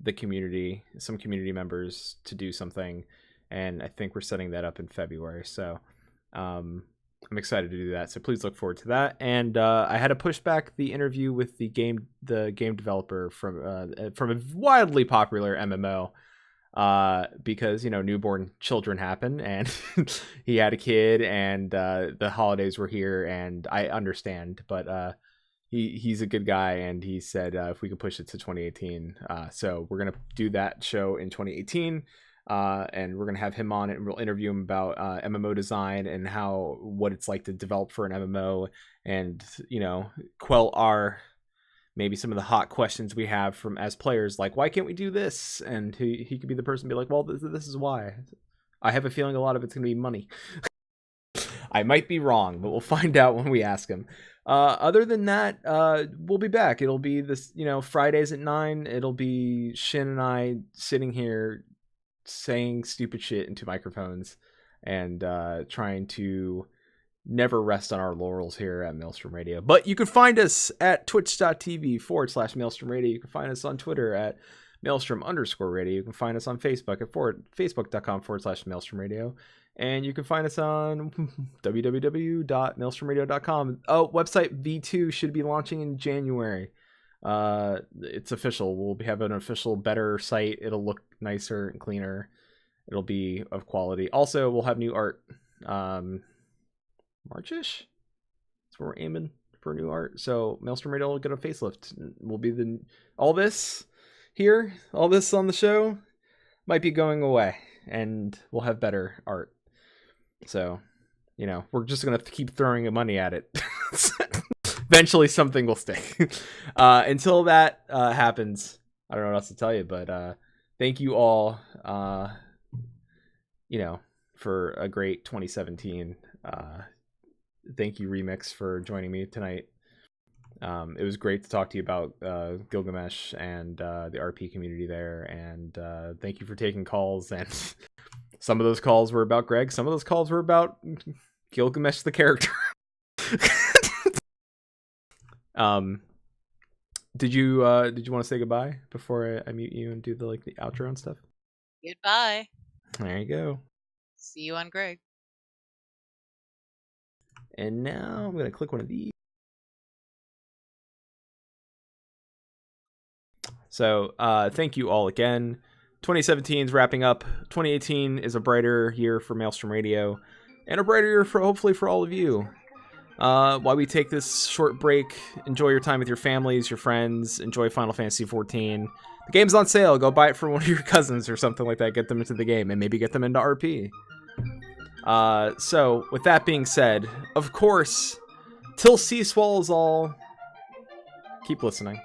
the community, some community members to do something, and I think we're setting that up in February. So I'm excited to do that. So please look forward to that. And I had to push back the interview with the game developer from a wildly popular MMO. Because newborn children happen, and he had a kid, and the holidays were here, and I understand, but he's a good guy, and he said if we could push it to 2018, so we're gonna do that show in 2018, and we're gonna have him on it, and we'll interview him about MMO design and what it's like to develop for an MMO, and quell maybe some of the hot questions we have from as players, like why can't we do this? And he could be the person to be like, well, this is why. I have a feeling a lot of it's going to be money. I might be wrong, but we'll find out when we ask him. Other than that, we'll be back. It'll be this, Fridays at 9. It'll be Shin and I sitting here saying stupid shit into microphones and trying to never rest on our laurels here at Maelstrom Radio. But you can find us at twitch.tv/Maelstrom Radio. You can find us on Twitter at Maelstrom_radio. You can find us on Facebook at facebook.com/Maelstrom Radio. And you can find us on www.maelstromradio.com. Oh, website V2 should be launching in January. It's official. We'll have an official, better site. It'll look nicer and cleaner. It'll be of quality. Also, we'll have new art. March-ish. That's where we're aiming for new art. So Maelstrom Radio will get a facelift. Will be all this on the show might be going away, and we'll have better art. So, we're just gonna have to keep throwing money at it. Eventually, something will stick. Until that happens, I don't know what else to tell you, but thank you all. for a great 2017. Thank you, Remix, for joining me tonight. It was great to talk to you about Gilgamesh and the RP community there, and thank you for taking calls. And some of those calls were about Greg, some of those calls were about Gilgamesh the character. Did you want to say goodbye before I mute you and do the outro and stuff? Goodbye. There you go. See you on Greg. And now I'm gonna click one of these. So thank you all again. 2017 is wrapping up. 2018 is a brighter year for Maelstrom Radio, and a brighter year hopefully for all of you. While we take this short break, enjoy your time with your families, your friends, enjoy Final Fantasy XIV. The game's on sale. Go buy it for one of your cousins or something like that. Get them into the game and maybe get them into RP. So, with that being said, of course, till sea swallows all, keep listening.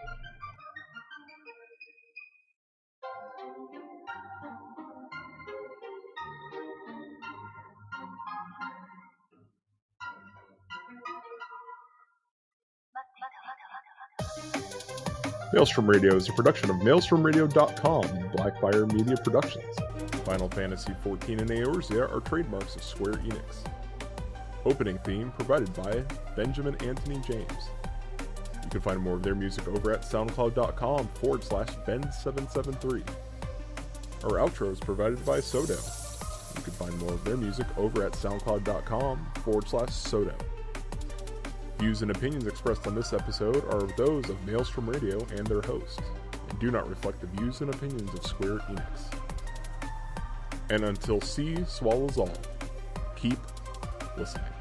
Maelstrom Radio is a production of MaelstromRadio.com, Blackfire Media Productions. Final Fantasy XIV and Eorzea are trademarks of Square Enix. Opening theme provided by Benjamin Anthony James. You can find more of their music over at SoundCloud.com/Ben773. Our outro is provided by Sodo. You can find more of their music over at SoundCloud.com/Sodo. Views and opinions expressed on this episode are those of Maelstrom Radio and their hosts, and do not reflect the views and opinions of Square Enix. And until sea swallows all, keep listening.